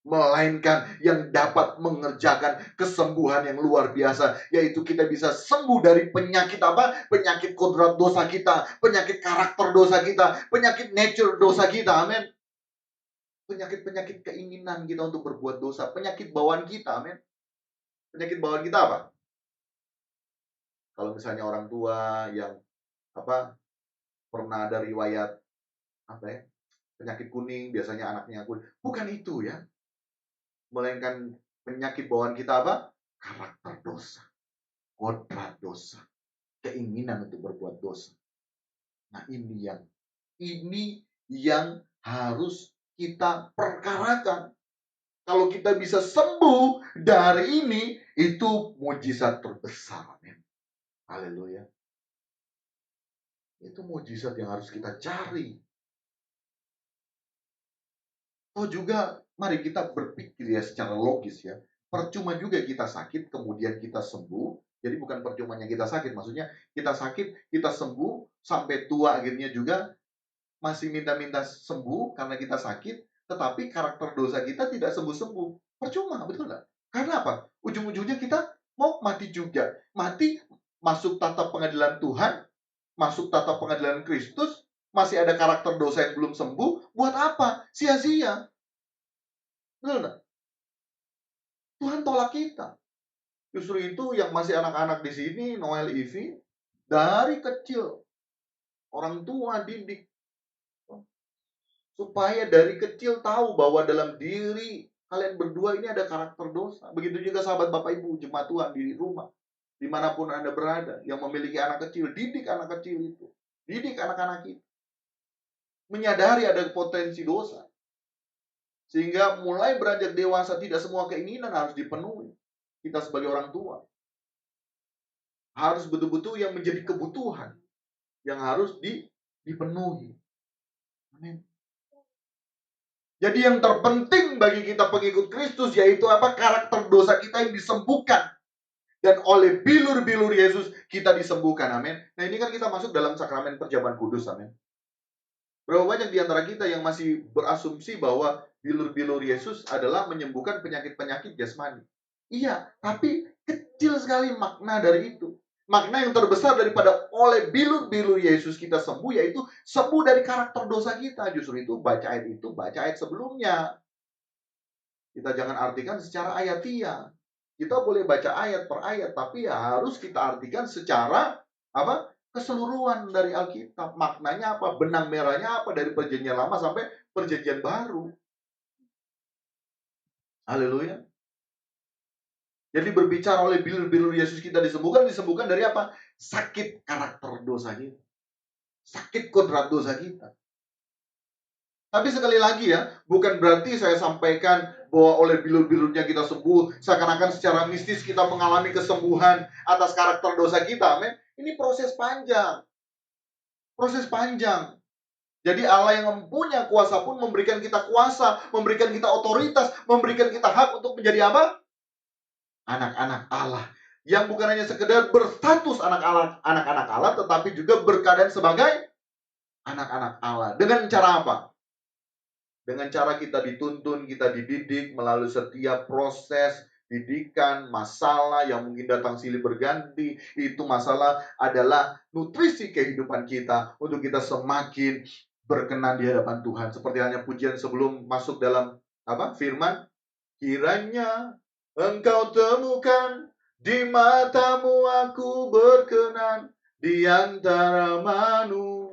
S1: Melainkan yang dapat mengerjakan kesembuhan yang luar biasa. Yaitu kita bisa sembuh dari penyakit apa? Penyakit kodrat dosa kita. Penyakit karakter dosa kita. Penyakit nature dosa kita. Amin. Penyakit-penyakit keinginan kita untuk berbuat dosa. Penyakit bawaan kita. Amin. Penyakit bawaan kita apa? Kalau misalnya orang tua yang pernah ada riwayat penyakit kuning, biasanya anaknya kuning. Bukan itu ya. Melainkan penyakit bawaan kita apa? Karakter dosa, kodrat dosa, keinginan untuk berbuat dosa. Nah, ini yang harus kita perkarakan. Kalau kita bisa sembuh dari ini, itu mujizat terbesar. Amin. Haleluya. Itu mujizat yang harus kita cari. Oh juga, mari kita berpikir ya secara logis ya. Percuma juga kita sakit, kemudian kita sembuh. Jadi bukan percumanya kita sakit, maksudnya kita sakit, kita sembuh, sampai tua akhirnya juga masih minta-minta sembuh karena kita sakit, tetapi karakter dosa kita tidak sembuh-sembuh. Percuma, betul nggak? Karena apa? Ujung-ujungnya kita mau mati juga. Mati, masuk tata pengadilan Tuhan, masuk tata pengadilan Kristus, masih ada karakter dosa yang belum sembuh, buat apa? Sia-sia. Betul nggak? Tuhan tolak kita. Justru itu yang masih anak-anak di sini, Noel Ivy, dari kecil, orang tua didik. Supaya dari kecil tahu bahwa dalam diri kalian berdua ini ada karakter dosa. Begitu juga sahabat Bapak Ibu, jemaat Tuhan di rumah. Dimanapun Anda berada, yang memiliki anak kecil, didik anak kecil itu. Didik anak-anak itu. Menyadari ada potensi dosa. Sehingga mulai beranjak dewasa, tidak semua keinginan harus dipenuhi. Kita sebagai orang tua. Harus betul-betul yang menjadi kebutuhan. Yang harus dipenuhi. Amin. Jadi yang terpenting bagi kita pengikut Kristus yaitu apa? Karakter dosa kita yang disembuhkan. Dan oleh bilur-bilur Yesus kita disembuhkan. Amin. Nah ini kan kita masuk dalam sakramen perjamuan kudus. Amin. Berapa banyak di antara kita yang masih berasumsi bahwa bilur-bilur Yesus adalah menyembuhkan penyakit-penyakit jasmani. Iya, tapi kecil sekali makna dari itu. Makna yang terbesar daripada oleh bilur-bilur Yesus kita sembuh, yaitu sembuh dari karakter dosa kita. Justru itu, baca ayat sebelumnya. Kita jangan artikan secara ayatiah. Kita boleh baca ayat per ayat, tapi ya harus kita artikan secara apa? Keseluruhan dari Alkitab. Maknanya apa? Benang merahnya apa dari perjanjian lama sampai perjanjian baru. Haleluya. Jadi berbicara oleh bilur-bilur Yesus kita disembuhkan dari apa? Sakit karakter dosa kita. Sakit kodrat dosa kita. Tapi sekali lagi ya, bukan berarti saya sampaikan bahwa oleh bilur-bilurnya kita sembuh, seakan-akan secara mistis kita mengalami kesembuhan atas karakter dosa kita. Amin. Ini proses panjang. Proses panjang. Jadi Allah yang mempunyai kuasa pun memberikan kita kuasa, memberikan kita otoritas, memberikan kita hak untuk menjadi apa? Anak-anak Allah. Yang bukan hanya sekedar berstatus anak-anak Allah, tetapi juga berkeadaan sebagai anak-anak Allah. Dengan cara apa? Dengan cara kita dituntun, kita dididik melalui setiap proses didikan, masalah yang mungkin datang silih berganti. Itu masalah adalah nutrisi kehidupan kita untuk kita semakin berkenan di hadapan Tuhan. Seperti hanya pujian sebelum masuk dalam firman. Kiranya engkau temukan di matamu aku berkenan di antara manusia.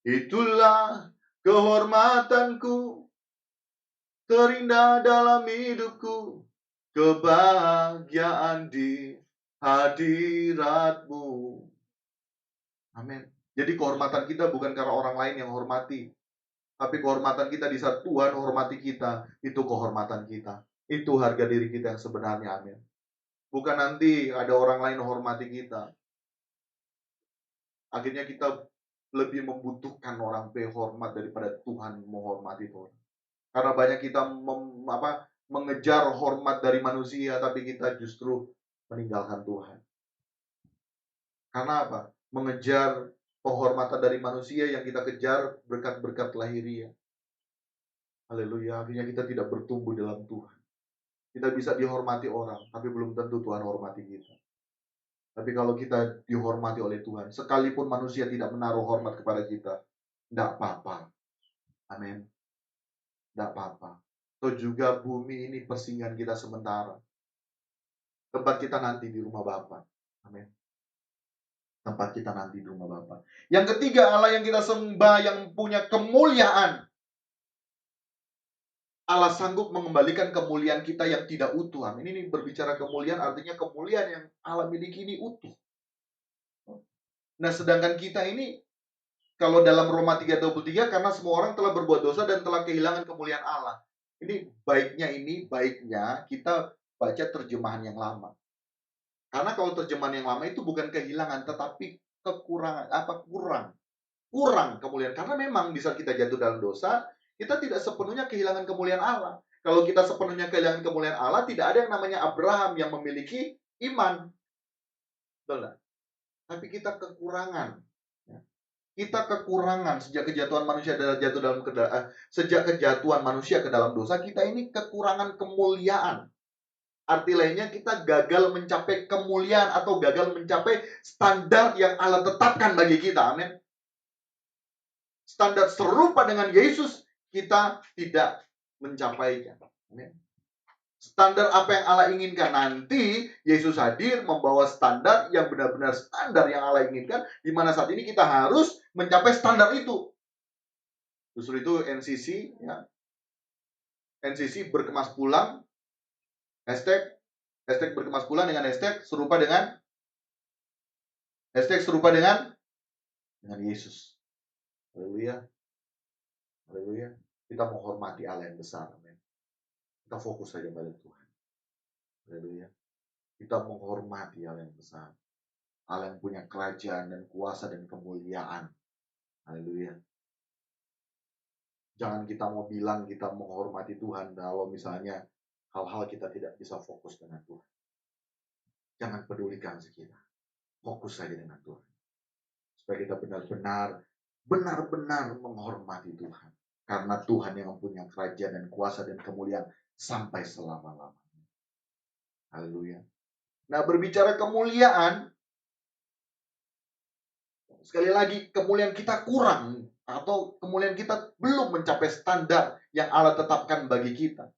S1: Itulah kehormatanku, terindah dalam hidupku, kebahagiaan di hadiratmu. Amin. Jadi kehormatan kita bukan karena orang lain yang hormati, tapi kehormatan kita di saat Tuhan hormati kita, itu kehormatan kita. Itu harga diri kita yang sebenarnya, amin. Bukan nanti ada orang lain hormati kita. Akhirnya kita lebih membutuhkan orang hormat daripada Tuhan menghormati Tuhan. Karena banyak kita mengejar hormat dari manusia, tapi kita justru meninggalkan Tuhan. Karena apa? Mengejar penghormatan dari manusia yang kita kejar berkat-berkat lahiriah. Haleluya, akhirnya kita tidak bertumbuh dalam Tuhan. Kita bisa dihormati orang, tapi belum tentu Tuhan hormati kita. Tapi kalau kita dihormati oleh Tuhan, sekalipun manusia tidak menaruh hormat kepada kita, tidak apa-apa. Amin. Tidak apa-apa. atau juga bumi ini persinggahan kita sementara. Tempat kita nanti di rumah Bapa. Amin. Tempat kita nanti di rumah Bapa. Yang ketiga, Allah yang kita sembah yang punya kemuliaan. Allah sanggup mengembalikan kemuliaan kita yang tidak utuh. Amin. Ini berbicara kemuliaan artinya kemuliaan yang Allah miliki ini utuh. Nah, sedangkan kita ini kalau dalam Roma 3:23 karena semua orang telah berbuat dosa dan telah kehilangan kemuliaan Allah. Ini baiknya kita baca terjemahan yang lama. Karena kalau terjemahan yang lama itu bukan kehilangan tetapi kekurangan kurang kemuliaan. Karena memang di saat kita jatuh dalam dosa, kita tidak sepenuhnya kehilangan kemuliaan Allah. Kalau kita sepenuhnya kehilangan kemuliaan Allah, tidak ada yang namanya Abraham yang memiliki iman. Betul nggak? Tapi kita kekurangan. Kita kekurangan sejak kejatuhan manusia sejak kejatuhan manusia ke dalam dosa, kita ini kekurangan kemuliaan. Arti lainnya kita gagal mencapai kemuliaan atau gagal mencapai standar yang Allah tetapkan bagi kita. Amin. Standar serupa dengan Yesus kita tidak mencapainya. Amin. Standar apa yang Allah inginkan nanti Yesus hadir membawa standar yang benar-benar standar yang Allah inginkan, di mana saat ini kita harus mencapai standar itu. Justru itu NCC ya. NCC berkemas pulang hashtag berkemas pulang dengan hashtag serupa dengan Yesus. Haleluya. Haleluya. Kita menghormati Allah yang besar. Amin. Kita fokus saja pada Tuhan. Haleluya. Kita menghormati Allah yang besar. Allah yang punya kerajaan dan kuasa dan kemuliaan. Haleluya. Jangan kita mau bilang kita menghormati Tuhan kalau misalnya hal-hal kita tidak bisa fokus dengan Tuhan. Jangan pedulikan sekitar. Fokus saja dengan Tuhan. Supaya kita benar-benar menghormati Tuhan. Karena Tuhan yang mempunyai kerajaan dan kuasa dan kemuliaan sampai selama-lamanya. Haleluya. Nah, berbicara kemuliaan, sekali lagi kemuliaan kita kurang atau kemuliaan kita belum mencapai standar yang Allah tetapkan bagi kita.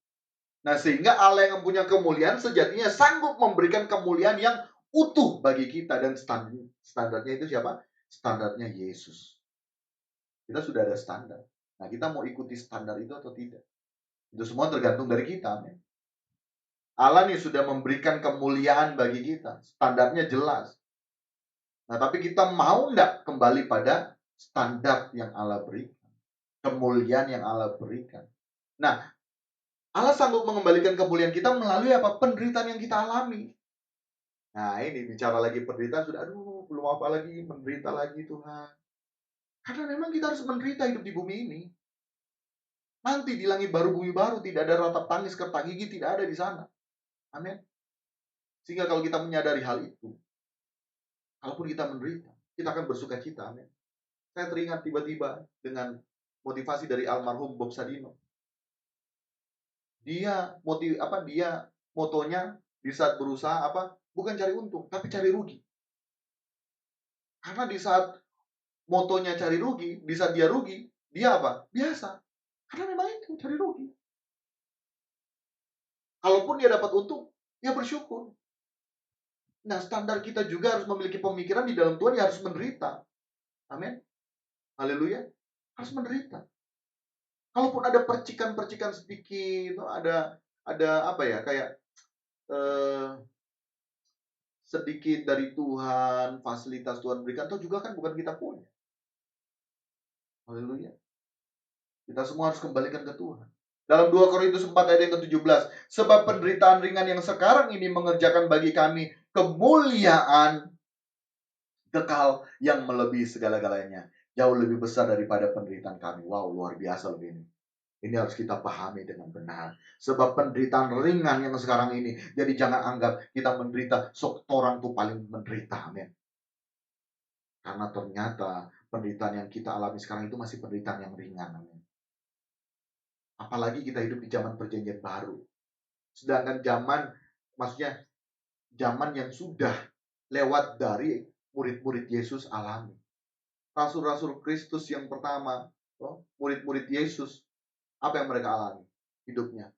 S1: Nah, sehingga Allah yang mempunyai kemuliaan sejatinya sanggup memberikan kemuliaan yang utuh bagi kita. Dan standarnya itu siapa? Standarnya Yesus. Kita sudah ada standar. Nah, kita mau ikuti standar itu atau tidak? Itu semua tergantung dari kita. Amin. Allah nih sudah memberikan kemuliaan bagi kita. Standarnya jelas. Nah, tapi kita mau enggak kembali pada standar yang Allah berikan? Kemuliaan yang Allah berikan. Nah, Allah sanggup mengembalikan kemuliaan kita melalui apa? Penderitaan yang kita alami. Nah, ini bicara lagi penderitaan sudah, belum apa lagi, menderita lagi Tuhan. Karena memang kita harus menderita hidup di bumi ini. Nanti di langit baru, bumi baru, tidak ada ratap tangis, kertak gigi, tidak ada di sana. Amin. Sehingga kalau kita menyadari hal itu, kalaupun kita menderita, kita akan bersuka cita. Amin. Saya teringat tiba-tiba dengan motivasi dari almarhum Bob Sadino. Dia motonya di saat berusaha bukan cari untung, tapi cari rugi. Karena di saat motonya cari rugi, di saat dia rugi, dia apa? Biasa. Karena memang itu cari rugi. Kalaupun dia dapat untung, dia bersyukur. Nah, standar kita juga harus memiliki pemikiran di dalam Tuhan, dia harus menderita. Amin. Haleluya. Harus menderita. Kalaupun ada percikan-percikan sedikit, ada kayak sedikit dari Tuhan, fasilitas Tuhan berikan, itu juga kan bukan kita punya. Haleluya. Kita semua harus kembalikan ke Tuhan. Dalam 2 Korintus 4 ayat yang ke-17, sebab penderitaan ringan yang sekarang ini mengerjakan bagi kami kemuliaan kekal yang melebihi segala-galanya. Jauh lebih besar daripada penderitaan kami. Wow, luar biasa loh ini. Ini harus kita pahami dengan benar. Sebab penderitaan ringan yang sekarang ini. Jadi jangan anggap kita menderita, sok orang tuh paling menderita. Amin. Karena ternyata penderitaan yang kita alami sekarang itu masih penderitaan yang ringan. Amin. Apalagi kita hidup di zaman perjanjian baru. Sedangkan zaman yang sudah lewat dari murid-murid Yesus alami. Rasul-rasul Kristus yang pertama, murid-murid Yesus, apa yang mereka alami hidupnya?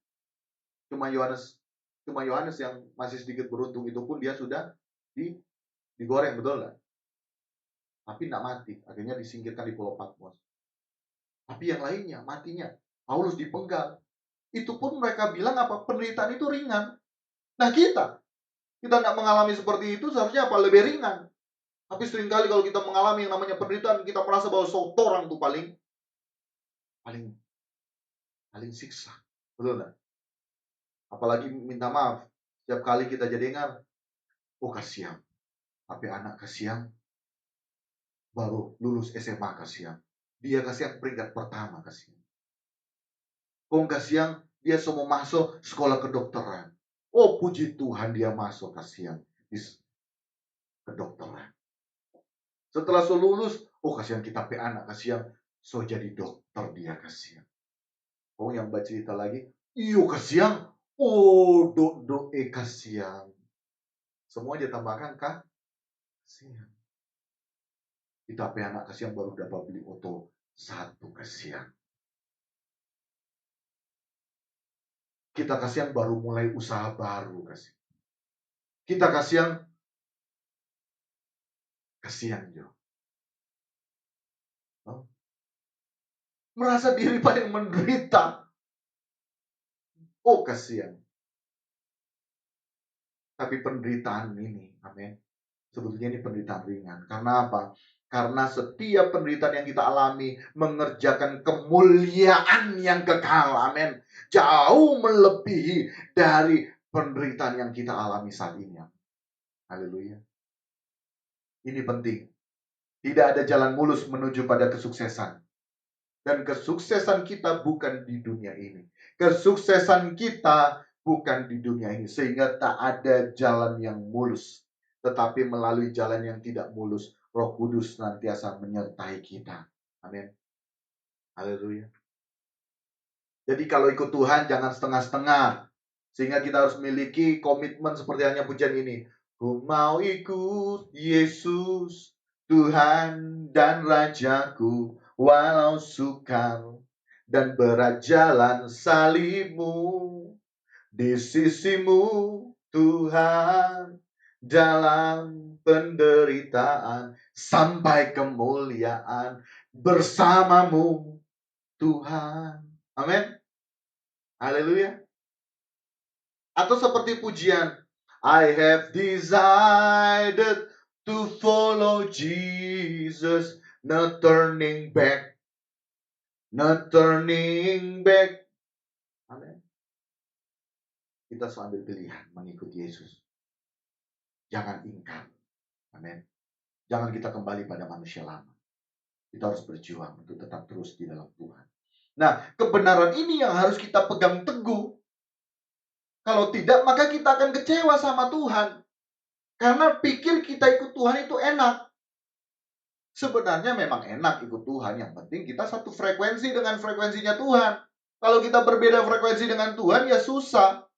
S1: Cuma Yohanes yang masih sedikit beruntung, itu pun dia sudah digoreng, betul nggak? Tapi nggak mati, akhirnya disingkirkan di Pulau Patmos. Tapi yang lainnya matinya. Paulus dipenggal. Itu pun mereka bilang apa? Penderitaan itu ringan. Nah kita nggak mengalami seperti itu, seharusnya apa? Lebih ringan. Tapi seringkali kalau kita mengalami yang namanya penderitaan, kita merasa bahwa orang tuh paling paling siksa. Betul nggak? Apalagi minta maaf. Setiap kali kita jadi dengar, oh kasihan. Tapi anak kasihan baru lulus SMA kasihan. Dia kasihan peringkat pertama kasihan. Oh kasihan dia semua masuk sekolah kedokteran. Oh puji Tuhan dia masuk kasihan di kedokteran. Setelah so lulus, oh kasihan kita pe anak kasihan so jadi dokter dia kasihan. Oh yang baca cerita lagi, iyo kasihan, oh kasihan. Semua dia tambahkan kasihan. Kita pe anak kasihan baru dapat beli oto satu kasihan. Kita kasihan baru mulai usaha baru kasihan. Kita kasihan Jo. Oh. Merasa diri paling menderita. Oh kasihan. Tapi penderitaan ini, amin. Sebetulnya ini penderitaan ringan. Karena apa? Karena setiap penderitaan yang kita alami mengerjakan kemuliaan yang kekal. Amin. Jauh melebihi dari penderitaan yang kita alami saat ini. Haleluya. Ini penting. Tidak ada jalan mulus menuju pada kesuksesan. Dan kesuksesan kita bukan di dunia ini. Kesuksesan kita bukan di dunia ini. Sehingga tak ada jalan yang mulus. Tetapi melalui jalan yang tidak mulus, Roh Kudus senantiasa menyertai kita. Amin. Haleluya. Jadi kalau ikut Tuhan jangan setengah-setengah. Sehingga kita harus memiliki komitmen seperti hanya pujian ini. Ku mau ikut Yesus, Tuhan dan Rajaku, walau sukar dan berat jalan salibmu. Di sisimu Tuhan, dalam penderitaan sampai kemuliaan bersamamu Tuhan. Amin. Haleluya. Atau seperti pujian, I have decided to follow Jesus, not turning back. Not turning back. Amin. Kita sambil pilihan mengikuti Yesus. Jangan ingkar. Amin. Jangan kita kembali pada manusia lama. Kita harus berjuang untuk tetap terus di dalam Tuhan. Nah, kebenaran ini yang harus kita pegang teguh. Kalau tidak, maka kita akan kecewa sama Tuhan. Karena pikir kita ikut Tuhan itu enak. Sebenarnya memang enak ikut Tuhan. Yang penting kita satu frekuensi dengan frekuensinya Tuhan. Kalau kita berbeda frekuensi dengan Tuhan, ya susah.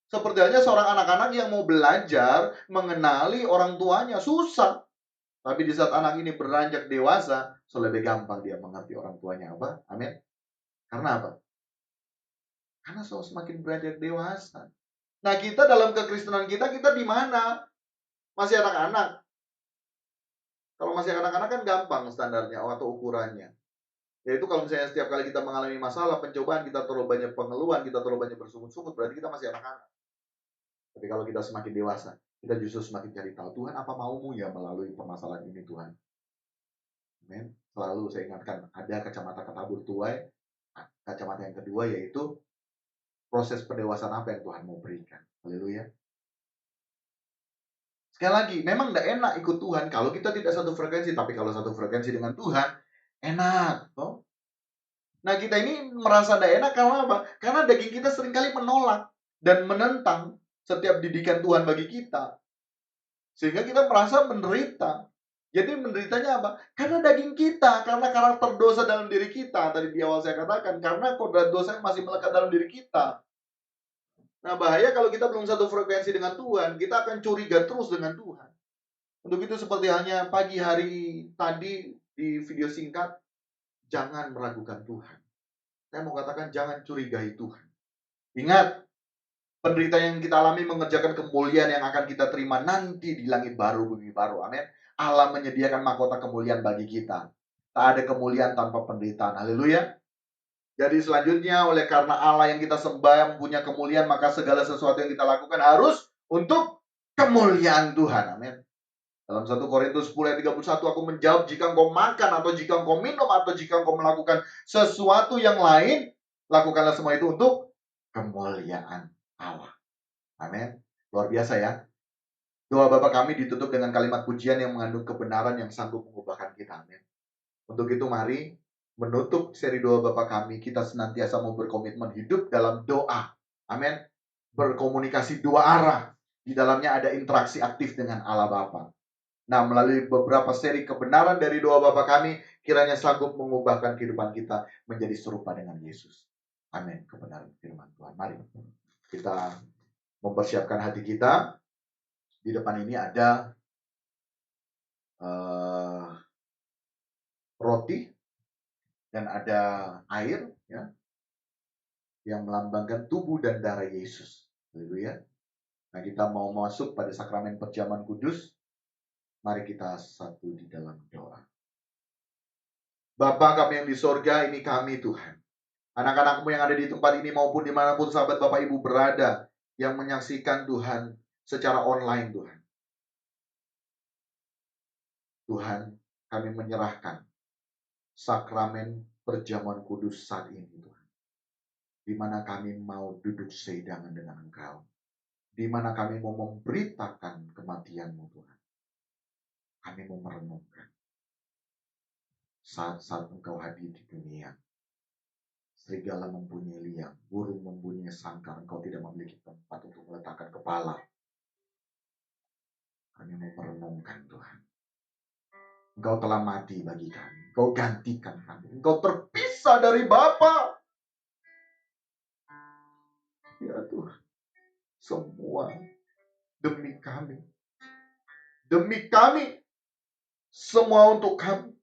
S1: Seperti aja seorang anak-anak yang mau belajar mengenali orang tuanya, susah. Tapi di saat anak ini beranjak dewasa, lebih gampang dia mengerti orang tuanya apa. Amin. Karena apa? Karena semakin beranjak dewasa. Nah, kita dalam kekristenan kita di mana? Masih anak-anak. Kalau masih anak-anak kan gampang standarnya atau ukurannya. Yaitu kalau misalnya setiap kali kita mengalami masalah, pencobaan, kita terlalu banyak pengeluhan, kita terlalu banyak bersungut-sungut, berarti kita masih anak-anak. Tapi kalau kita semakin dewasa, kita justru semakin cari tahu, Tuhan apa maumu ya melalui permasalahan ini Tuhan. Amin. Selalu saya ingatkan, ada kacamata ketabur tuai, kacamata yang kedua yaitu proses pendewasaan apa yang Tuhan mau berikan. Haleluya. Sekali lagi, memang tidak enak ikut Tuhan kalau kita tidak satu frekuensi, tapi kalau satu frekuensi dengan Tuhan, enak. Toh? Nah, kita ini merasa tidak enak karena apa? Karena daging kita seringkali menolak dan menentang setiap didikan Tuhan bagi kita. Sehingga kita merasa menderita. Jadi menderitanya apa? Karena daging kita, karena karakter dosa dalam diri kita. Tadi di awal saya katakan, karena kodrat dosa yang masih melekat dalam diri kita. Nah, bahaya kalau kita belum satu frekuensi dengan Tuhan, kita akan curiga terus dengan Tuhan. Untuk itu seperti hanya pagi hari tadi di video singkat, jangan meragukan Tuhan. Saya mau katakan jangan curigai Tuhan. Ingat, Penderitaan yang kita alami mengerjakan kemuliaan yang akan kita terima nanti di langit baru, bumi baru. Amin. Allah menyediakan mahkota kemuliaan bagi kita. Tak ada kemuliaan tanpa penderitaan. Haleluya. Jadi selanjutnya, oleh karena Allah yang kita sembah mempunyai kemuliaan, maka segala sesuatu yang kita lakukan harus untuk kemuliaan Tuhan. Amin. Dalam 1 Korintus 10 ayat 31, aku menjawab, jika engkau makan atau jika engkau minum atau jika engkau melakukan sesuatu yang lain, lakukanlah semua itu untuk kemuliaan Allah. Amin. Luar biasa ya. Doa Bapa kami ditutup dengan kalimat pujian yang mengandung kebenaran yang sanggup mengubahkan kita. Amin. Untuk itu mari menutup seri doa Bapa kami, kita senantiasa mau berkomitmen hidup dalam doa. Amin. Berkomunikasi dua arah. Di dalamnya ada interaksi aktif dengan Allah Bapa. Nah, melalui beberapa seri kebenaran dari doa Bapa kami, kiranya sanggup mengubahkan kehidupan kita menjadi serupa dengan Yesus. Amin. Kebenaran firman Tuhan. Mari kita mempersiapkan hati kita. Di depan ini ada roti dan ada air, ya, yang melambangkan tubuh dan darah Yesus. Haleluya. Nah, kita mau masuk pada sakramen perjamuan kudus. Mari kita satu di dalam doa. Bapa kami yang di sorga, ini kami Tuhan. Anak-anakmu yang ada di tempat ini maupun dimanapun sahabat Bapak Ibu berada, yang menyaksikan Tuhan secara online Tuhan. Tuhan, kami menyerahkan sakramen perjamuan kudus saat ini Tuhan. Di mana kami mau duduk seidangan dengan Engkau. Di mana kami mau memberitakan kematian-Mu Tuhan. Kami mau merenungkan saat-saat Engkau hadir di dunia. Serigala mempunyai liang, burung mempunyai sangkar, Engkau tidak memiliki tempat untuk meletakkan kepala. Kami mau merenungkan Tuhan. Engkau telah mati bagi kami. Engkau gantikan kami. Engkau terpisah dari Bapa. Ya Tuhan, semua demi kami. Demi kami. Semua untuk kami.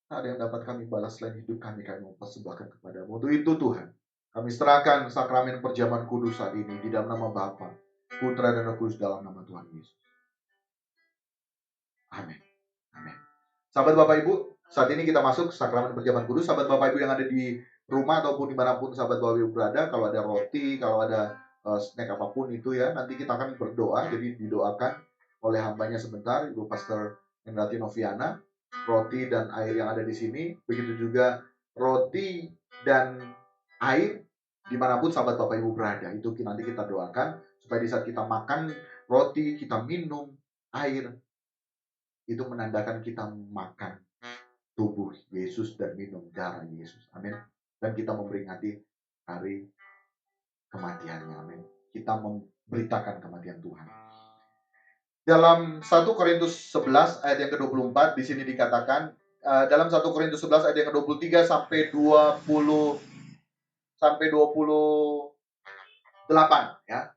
S1: Ada yang dapat kami balas selain hidup kami mau persembahkan kepadamu. Untuk itu Tuhan, kami serahkan sakramen perjamuan kudus saat ini di dalam nama Bapa, Putra dan Roh Kudus dalam nama Tuhan Yesus. Amin. Amin. Sahabat Bapak Ibu, saat ini kita masuk sakramen perjamuan kudus. Sahabat Bapak Ibu yang ada di rumah ataupun dimanapun sahabat Bapak Ibu berada, kalau ada roti, kalau ada snack apapun itu ya, nanti kita akan berdoa. Jadi didoakan oleh hambanya sebentar, Ibu Pastor Hendrati Noviana. Roti dan air yang ada di sini, begitu juga roti dan air dimanapun sahabat Bapak Ibu berada, itu nanti kita doakan supaya di saat kita makan roti, kita minum air, itu menandakan kita makan tubuh Yesus dan minum darah Yesus. Amin. Dan kita memperingati hari kematiannya. Amin. Kita memberitakan kematian Tuhan. Dalam 1 Korintus 11 ayat yang ke-24 di sini dikatakan, dalam 1 Korintus 11 ayat yang ke-23 sampai 28 ya.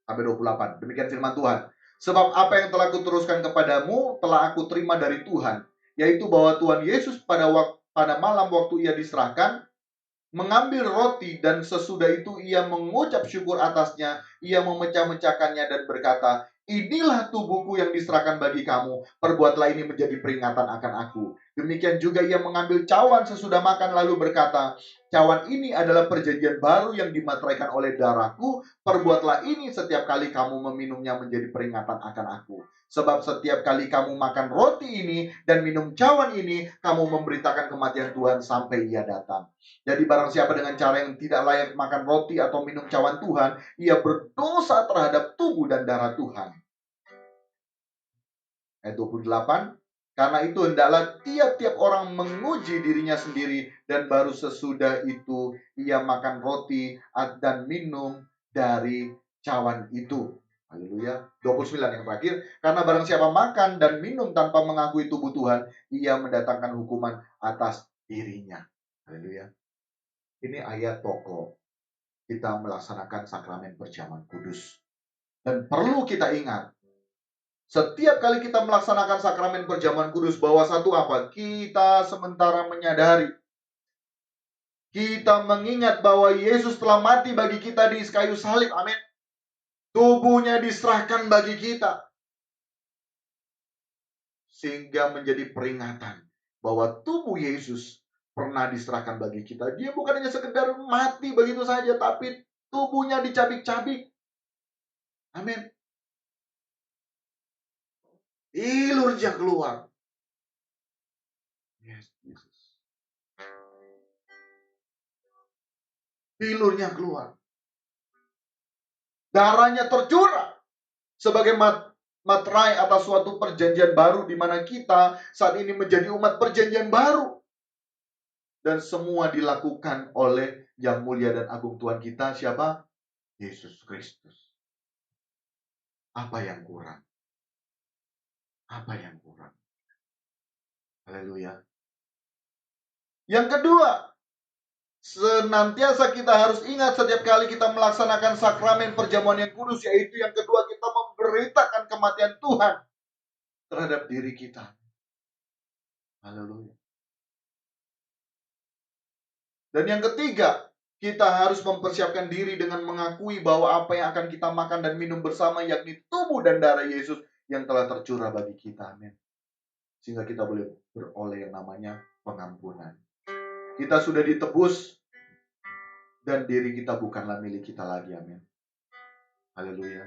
S1: Sampai 28. Demikian firman Tuhan. Sebab apa yang telah kuteruskan kepadamu telah aku terima dari Tuhan, yaitu bahwa Tuhan Yesus pada malam waktu ia diserahkan mengambil roti, dan sesudah itu ia mengucap syukur atasnya, ia memecah-mecahkannya dan berkata, inilah tubuhku yang diserahkan bagi kamu, perbuatlah ini menjadi peringatan akan aku. Demikian juga ia mengambil cawan sesudah makan lalu berkata, cawan ini adalah perjanjian baru yang dimateraikan oleh darahku, perbuatlah ini setiap kali kamu meminumnya menjadi peringatan akan aku. Sebab setiap kali kamu makan roti ini dan minum cawan ini, kamu memberitakan kematian Tuhan sampai ia datang. Jadi barang siapa dengan cara yang tidak layak makan roti atau minum cawan Tuhan, ia berdosa terhadap tubuh dan darah Tuhan. Ayat 28, karena itu hendaklah tiap-tiap orang menguji dirinya sendiri, dan baru sesudah itu ia makan roti dan minum dari cawan itu. Haleluya. 29 yang terakhir, karena barang siapa makan dan minum tanpa mengakui tubuh Tuhan, ia mendatangkan hukuman atas dirinya. Haleluya. Ini ayat pokok kita melaksanakan sakramen perjamuan kudus. Dan perlu kita ingat, setiap kali kita melaksanakan sakramen perjamuan kudus, bahwa satu apa? Kita sementara menyadari Kita mengingat bahwa Yesus telah mati bagi kita di kayu salib. Amin. Tubuhnya diserahkan bagi kita. Sehingga menjadi peringatan bahwa tubuh Yesus pernah diserahkan bagi kita. Dia bukan hanya sekedar mati begitu saja, tapi tubuhnya dicabik-cabik. Amin. Ilurnya keluar. Yes, Jesus. Ilurnya keluar. Darahnya tercurah sebagai materai atas suatu perjanjian baru di mana kita saat ini menjadi umat perjanjian baru. Dan semua dilakukan oleh yang mulia dan agung Tuhan kita, siapa? Yesus Kristus. Apa yang kurang? Apa yang kurang? Haleluya. Yang kedua, senantiasa kita harus ingat setiap kali kita melaksanakan sakramen perjamuan yang kudus, yaitu yang kedua, kita memberitakan kematian Tuhan terhadap diri kita. Haleluya. Dan yang ketiga, kita harus mempersiapkan diri dengan mengakui bahwa apa yang akan kita makan dan minum bersama, yakni tubuh dan darah Yesus yang telah tercurah bagi kita. Amin. Sehingga kita boleh beroleh yang namanya pengampunan. Kita sudah ditebus dan diri kita bukanlah milik kita lagi. Amin. Haleluya.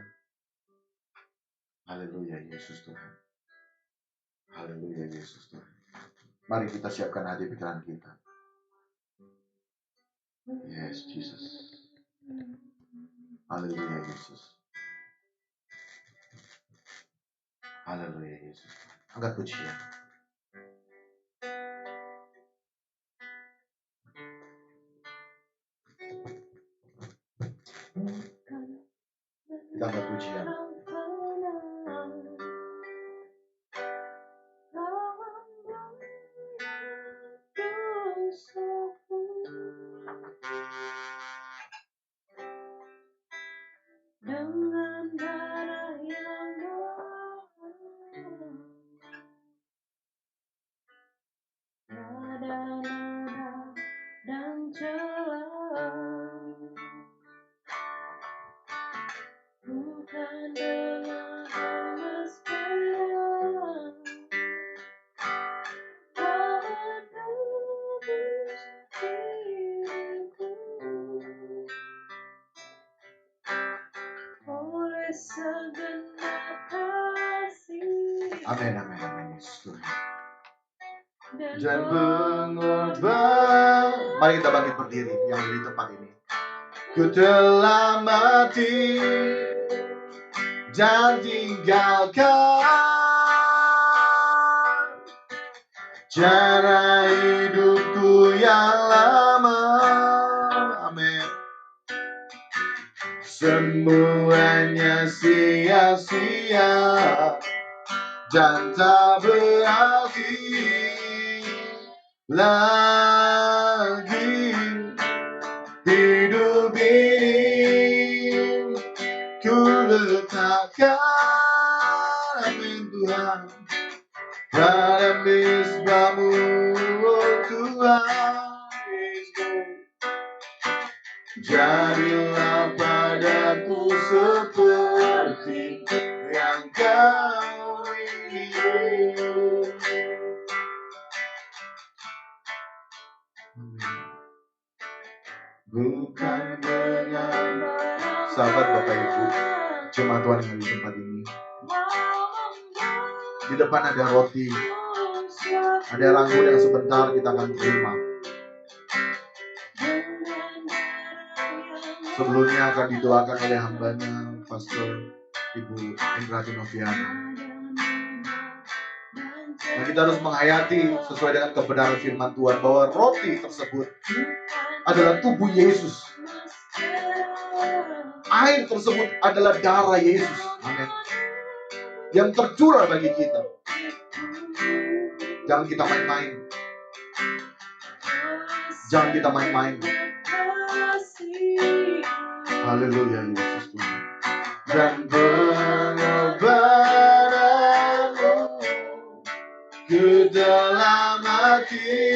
S1: Haleluya Yesus Tuhan. Haleluya Yesus Tuhan. Mari kita siapkan hati pikiran kita. Yes Jesus. Haleluya Yesus. Haleluya Yesus. Angkat pujian. Kita angkat pujian.
S3: Dengan darah yang ada noda dan celah, bukan dengan emas perak, kau menebus diriku oleh segenap kasih.
S1: Amin, amin, amin Yesus Tuhan. Dan pengorban. Mari kita bangkit berdiri yang di tempat ini. Ku telah mati dan tinggalkan cara hidupku yang lama. Amin. Semuanya sia-sia dan tak berarti lagi. Hidup ini ku letakkan, amin Tuhan, pada mezbahmu, oh Tuhan Yesus. Jadilah padaku seperti yang kau ingin. Bukan dengan sahabat Bapak Ibu, jemaat Tuhan yang di tempat ini. Di depan ada roti, ada rangkul yang sebentar kita akan terima. Sebelumnya akan didoakan oleh hambanya, Pastor Ibu Indrati Noviana. Nah, kita harus menghayati sesuai dengan kebenaran firman Tuhan bahwa roti tersebut adalah tubuh Yesus. Air tersebut adalah darah Yesus. Amin. Yang tercurah bagi kita. Jangan kita main-main. Jangan kita main-main. Haleluya Yesus Tuhan. Dan pengorbananmu ke dalam hati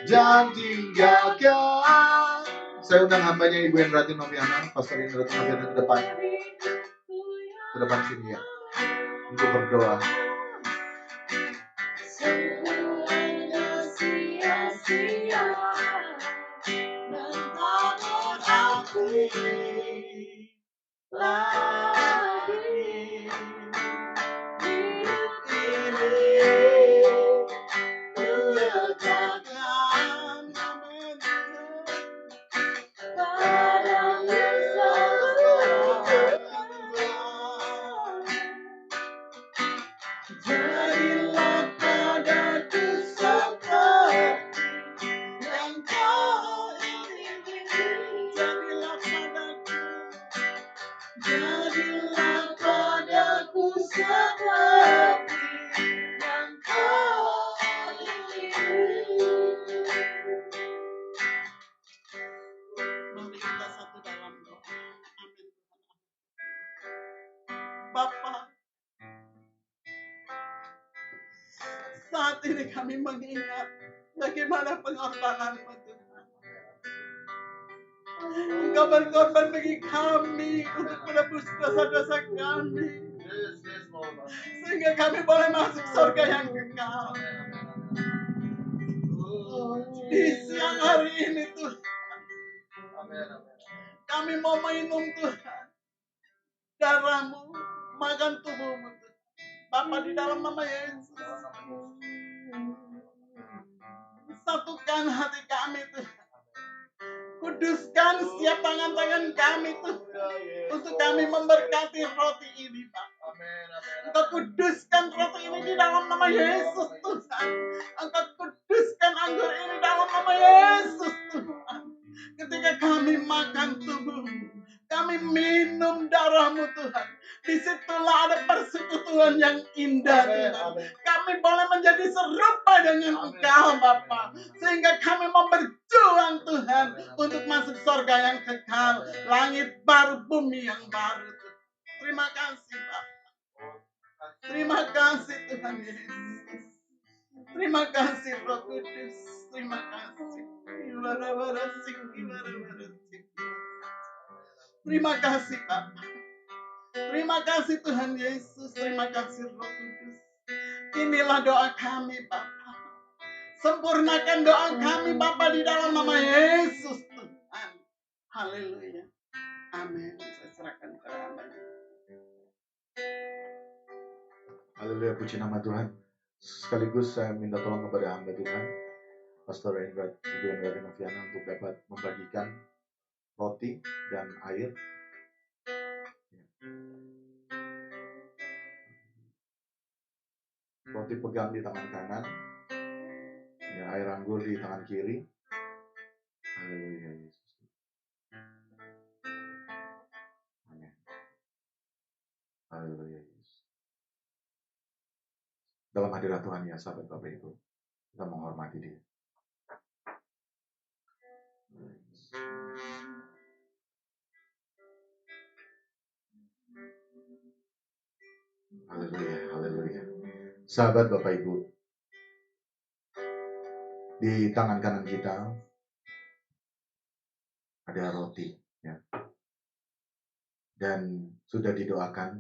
S1: dan tinggal akan. Saya undang hambanya Ibu Hendrati Noviana, Pastor Hendrati Noviana ke depan sini ya, untuk berdoa.
S3: Semuanya sia-sia dan tak berarti lagi. Hidup ini ku letakkan padamu jadilah padaku seperti yang kau ingini. Jadilah padaku seperti yang kau ingini.
S2: Mari kita satu dalam doa. Amin. Bapa, saat ini kami mengingat bagaimana pengorbananmu Tuhan. Engkau berkorban bagi kami untuk menebus dosa-dosa kami, sehingga kami boleh masuk surga yang kekal. Di siang hari ini Tuhan, kami mau minum Tuhan darah-Mu, makan tubuh-Mu Tuhan. Bapa, di dalam nama Yesus, satukan hati kami Tuhan. Kuduskan setiap tangan-tangan kami Tuhan, untuk kami memberkati roti ini Bapa. Engkau kuduskan roti ini di dalam nama Yesus Tuhan. Engkau kuduskan anggur ini dalam nama Yesus Tuhan. Ketika kami makan tubuh-Mu, kami minum darah-Mu Tuhan, disitulah ada persekutuan yang indah Tuhan. Kami boleh menjadi serupa dengan Engkau Bapa, sehingga kami mau berjuang Tuhan untuk masuk surga yang kekal, langit baru, bumi yang baru Tuhan. Terima kasih Bapa. Terima kasih Tuhan Yesus. Terima kasih Roh Kudus. Terima kasih. Terima kasih Bapa. Terima kasih Tuhan Yesus. Terima kasih Roh Kudus. Inilah doa kami Bapa. Sempurnakan doa kami Bapa di dalam nama Yesus Tuhan. Haleluya. Amin. Saya serahkan kepada hamba-Nya.
S1: Haleluya, puji nama Tuhan. Sekaligus saya minta tolong kepada hamba Tuhan, Pastor Ibu Hendrati Noviana, untuk dapat membagikan roti dan air. Roti pegang di tangan kanan, ya, air anggur di tangan kiri. Haleluya Yesus. Amin. Haleluya Yesus. Dalam hadirat Tuhan ya sahabat Bapak Ibu, kita menghormati Dia. Haleluya, haleluya. Sahabat Bapak Ibu, di tangan kanan kita ada roti, ya. Dan sudah didoakan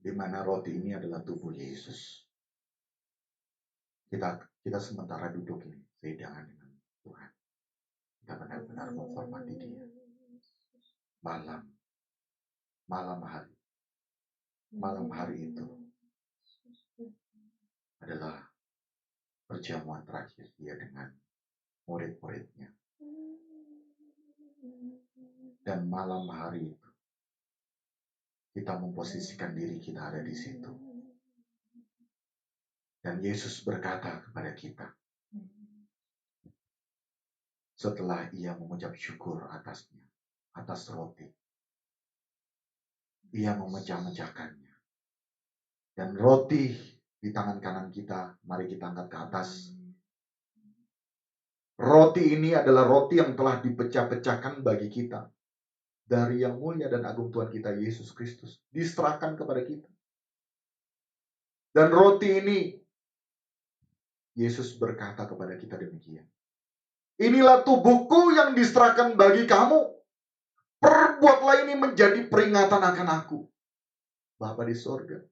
S1: di mana roti ini adalah tubuh Yesus. Kita sementara duduk ini sehidangan dengan Tuhan. Kita benar-benar menghormati Dia. Malam hari itu adalah perjamuan terakhir Dia dengan murid-muridnya. Dan malam hari itu kita memposisikan diri kita ada di situ. Dan Yesus berkata kepada kita, setelah Ia mengucap syukur atas roti, Ia memecah-mecahkannya. Dan roti di tangan kanan kita, mari kita angkat ke atas. Roti ini adalah roti yang telah dipecah-pecahkan bagi kita. Dari yang mulia dan agung Tuhan kita Yesus Kristus. Diserahkan kepada kita. Dan roti ini, Yesus berkata kepada kita demikian. Inilah tubuhku yang diserahkan bagi kamu. Perbuatlah ini menjadi peringatan akan aku. Bapa di sorga,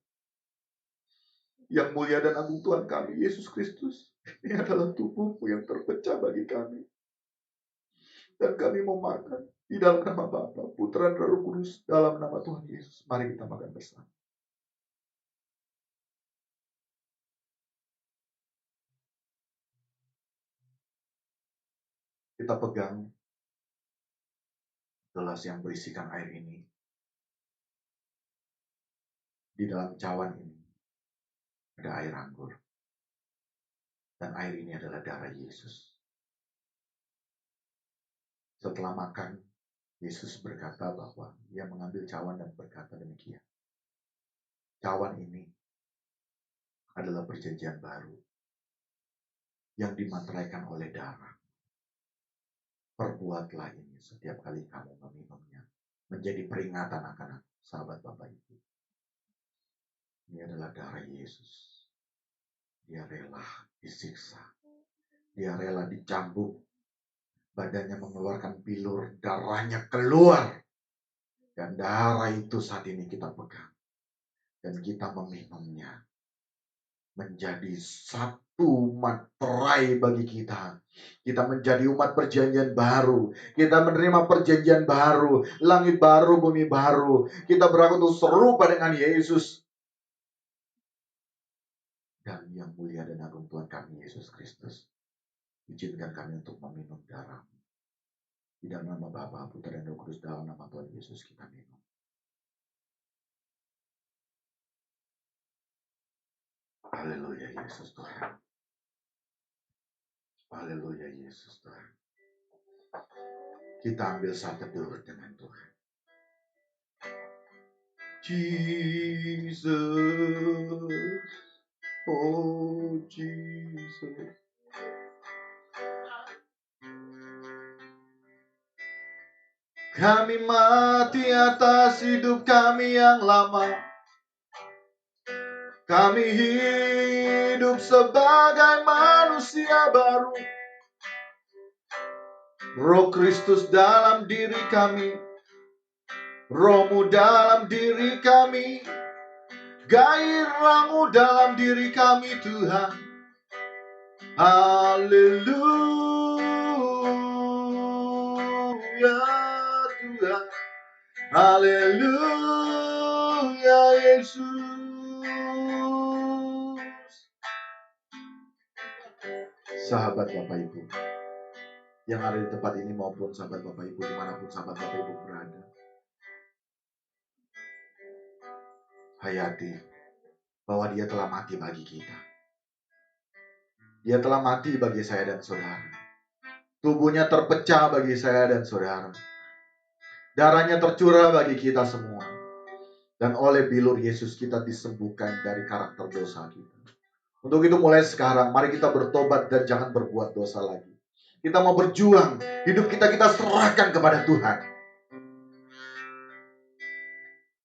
S1: yang mulia dan agung Tuhan kami, Yesus Kristus. Ini adalah tubuhmu yang terpecah bagi kami. Dan kami mau makan di dalam nama Bapa, Putra, dan Roh Kudus, dalam nama Tuhan Yesus. Mari kita makan bersama. Kita pegang gelas yang berisikan air ini. Di dalam cawan ini ada air anggur. Dan air ini adalah darah Yesus. Setelah makan, Yesus berkata bahwa Ia mengambil cawan dan berkata demikian. Cawan ini adalah perjanjian baru yang dimateraikan oleh darah. Perbuatlah ini setiap kali kamu meminumnya. Menjadi peringatan akan aku, sahabat Bapak Ibu. Ini adalah darah Yesus. Dia rela disiksa. Dia rela dicambuk. Badannya mengeluarkan bilur, darahnya keluar. Dan darah itu saat ini kita pegang. Dan kita meminumnya. Menjadi satu materai bagi kita. Kita menjadi umat perjanjian baru. Kita menerima perjanjian baru. Langit baru, bumi baru. Kita berhak untuk serupa dengan Yesus. Dan yang mulia dan agung Tuhan kami, Yesus Kristus. Izinkan kami untuk meminum darah. Di dalam nama Bapa, Putra, dan Roh Kudus, dalam nama Tuhan Yesus kita minum. Haleluya Yesus Tuhan. Haleluya Yesus Tuhan. Kita ambil saat teduh dengan Tuhan. Jesus, oh Jesus. Kami mati atas hidup kami yang lama. Kami hidup sebagai manusia baru. Roh Kristus dalam diri kami. Roh-Mu dalam diri kami. Gairah-Mu dalam diri kami Tuhan. Haleluya Tuhan. Haleluya Yesus. Sahabat Bapak Ibu yang ada di tempat ini maupun sahabat Bapak Ibu dimanapun sahabat Bapak Ibu berada, hayati bahwa Dia telah mati bagi kita. Dia telah mati bagi saya dan saudara. Tubuhnya terpecah bagi saya dan saudara. Darahnya tercurah bagi kita semua. Dan oleh bilur Yesus kita disembuhkan dari karakter dosa kita. Untuk itu mulai sekarang mari kita bertobat dan jangan berbuat dosa lagi. Kita mau berjuang, hidup kita serahkan kepada Tuhan.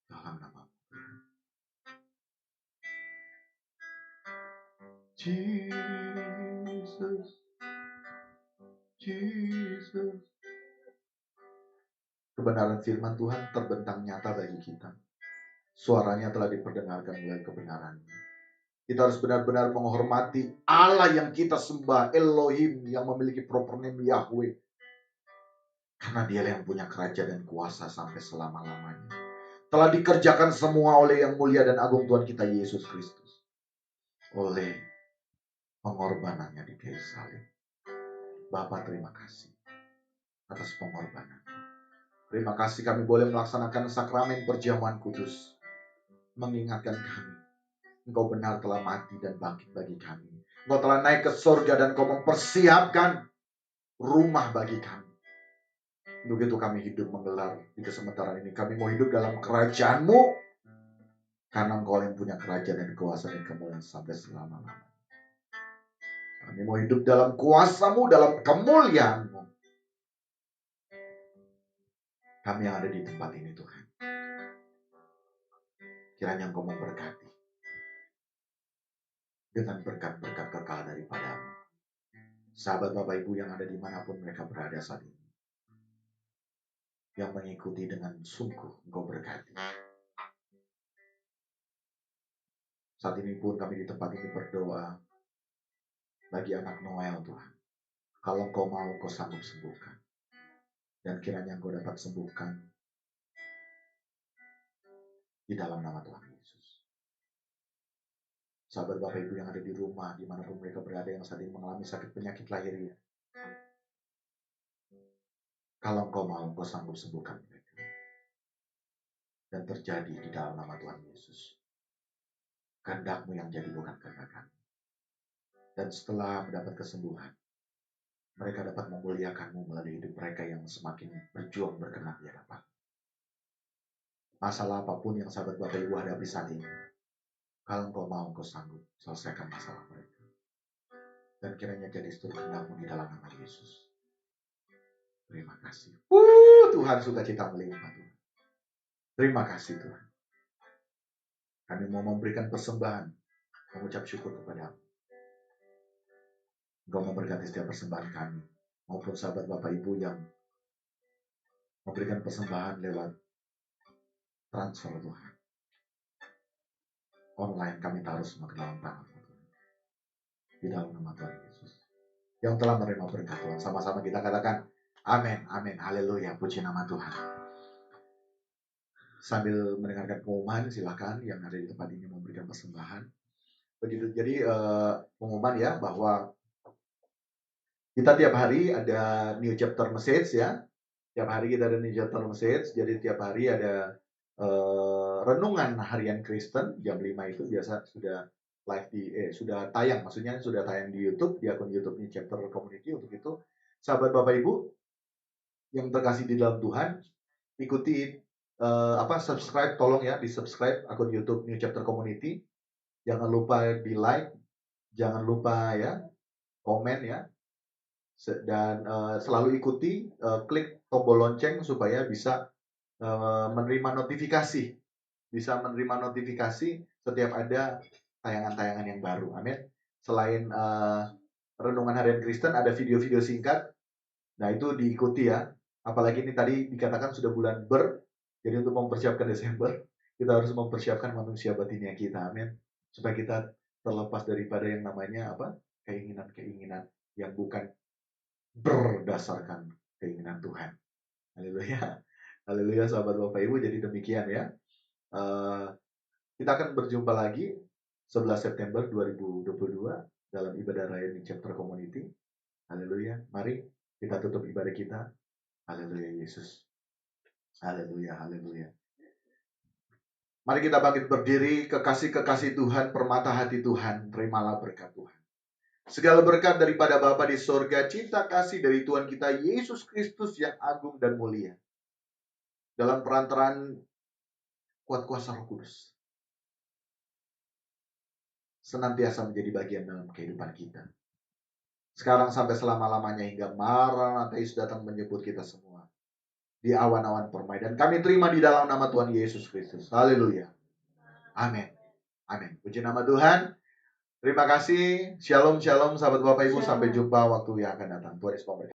S1: Dalam nama Jesus, Jesus. Kebenaran firman Tuhan terbentang nyata bagi kita. Suaranya telah diperdengarkan oleh kebenarannya. Kita harus benar-benar menghormati Allah yang kita sembah, Elohim yang memiliki proper name Yahweh. Karena Dia yang punya kerajaan dan kuasa sampai selama-lamanya. Telah dikerjakan semua oleh yang mulia dan agung Tuhan kita Yesus Kristus. Oleh pengorbanannya di kayu salib. Bapa terima kasih atas pengorbanan. Terima kasih kami boleh melaksanakan sakramen perjamuan kudus. Mengingatkan kami. Engkau benar telah mati dan bangkit bagi kami. Engkau telah naik ke surga dan Engkau mempersiapkan rumah bagi kami. Untuk itu kami hidup menggelar di kesementara ini. Kami mau hidup dalam kerajaan-Mu. Karena Engkau yang punya kerajaan dan kuasa dan kemuliaan sampai selama-lamanya. Kami mau hidup dalam kuasa-Mu, dalam kemuliaan-Mu. Kami yang ada di tempat ini Tuhan. Kiranya Engkau memberkati. Dengan berkat-berkat kekal daripada-Mu. Sahabat Bapak Ibu yang ada dimanapun mereka berada saat ini, yang mengikuti dengan sungguh, Engkau berkati. Saat ini pun kami di tempat ini berdoa bagi anak Noel, Tuhan. Kalau Engkau mau, Engkau sanggup sembuhkan. Dan kiranya Engkau dapat sembuhkan di dalam nama Tuhan Yesus. Sahabat Bapak Ibu yang ada di rumah, dimanapun mereka berada yang saat ini mengalami sakit penyakit lahiriah. Kalau Engkau mau, Engkau sanggup sembuhkan mereka. Dan terjadi di dalam nama Tuhan Yesus. Kehendak-Mu yang jadi, bukan kehendak kami. Dan setelah mendapat kesembuhan, mereka dapat memuliakan-Mu melalui hidup mereka yang semakin berjuang berkenan di hadapan. Masalah apapun yang sahabat Bapak Ibu hadapi saat ini, kalau Engkau mau, Engkau sanggup selesaikan masalah mereka. Dan kiranya jadi seluruh kehendak-Mu di dalam nama Yesus. Terima kasih. Tuhan, sukacita melimpah Tuhan. Terima kasih Tuhan. Kami mau memberikan persembahan, mengucap syukur kepada-Mu. Engkau memberkati setiap persembahan kami, maupun sahabat Bapak Ibu yang memberikan persembahan lewat transfer Tuhan. Online kami taruh semua ke dalam tangan Tuhan. Di dalam nama Tuhan Yesus. Yang telah menerima berkat Tuhan. Sama-sama kita katakan, amin, amin, haleluya, puji nama Tuhan. Sambil mendengarkan pengumuman, silakan yang ada di tempat ini memberikan persembahan. Begitu, jadi pengumuman ya, bahwa kita tiap hari ada new chapter message ya. Tiap hari kita ada new chapter message, jadi tiap hari ada renungan harian Kristen jam 5 itu biasa sudah live di sudah tayang, maksudnya sudah tayang di YouTube, di akun YouTube New Chapter Community. Untuk itu sahabat Bapak Ibu yang terkasih di dalam Tuhan, ikuti subscribe, tolong ya di subscribe akun YouTube New Chapter Community. Jangan lupa di like, jangan lupa ya komen ya, dan selalu ikuti klik tombol lonceng supaya bisa menerima notifikasi, setiap ada tayangan-tayangan yang baru. Amin. Selain renungan harian Kristen, ada video-video singkat. Nah, itu diikuti ya. Apalagi ini tadi dikatakan sudah bulan jadi untuk mempersiapkan Desember, kita harus mempersiapkan manusia batinnya kita. Amin. Supaya kita terlepas daripada yang namanya keinginan-keinginan yang bukan berdasarkan keinginan Tuhan. Haleluya. Haleluya sahabat Bapak Ibu, jadi demikian ya. Kita akan berjumpa lagi 11 September 2022 dalam ibadah raya New Chapter Community. Haleluya. Mari kita tutup ibadah kita. Haleluya Yesus. Haleluya, haleluya. Mari kita bangkit berdiri, kekasih-kekasih Tuhan, permata hati Tuhan, terimalah berkat Tuhan. Segala berkat daripada Bapa di sorga, cinta kasih dari Tuhan kita Yesus Kristus yang agung dan mulia. Dalam perantaraan kuat kuasa Roh Kudus, senantiasa menjadi bagian dalam kehidupan kita. Sekarang sampai selama-lamanya hingga Maranatha Yesus datang menjemput kita semua di awan-awan permai. Dan kami terima di dalam nama Tuhan Yesus Kristus. Haleluya. Amin. Amin. Puji nama Tuhan. Terima kasih. Shalom, shalom sahabat Bapak Ibu. Sampai jumpa waktu yang akan datang. Tuhan Yesus memberkati.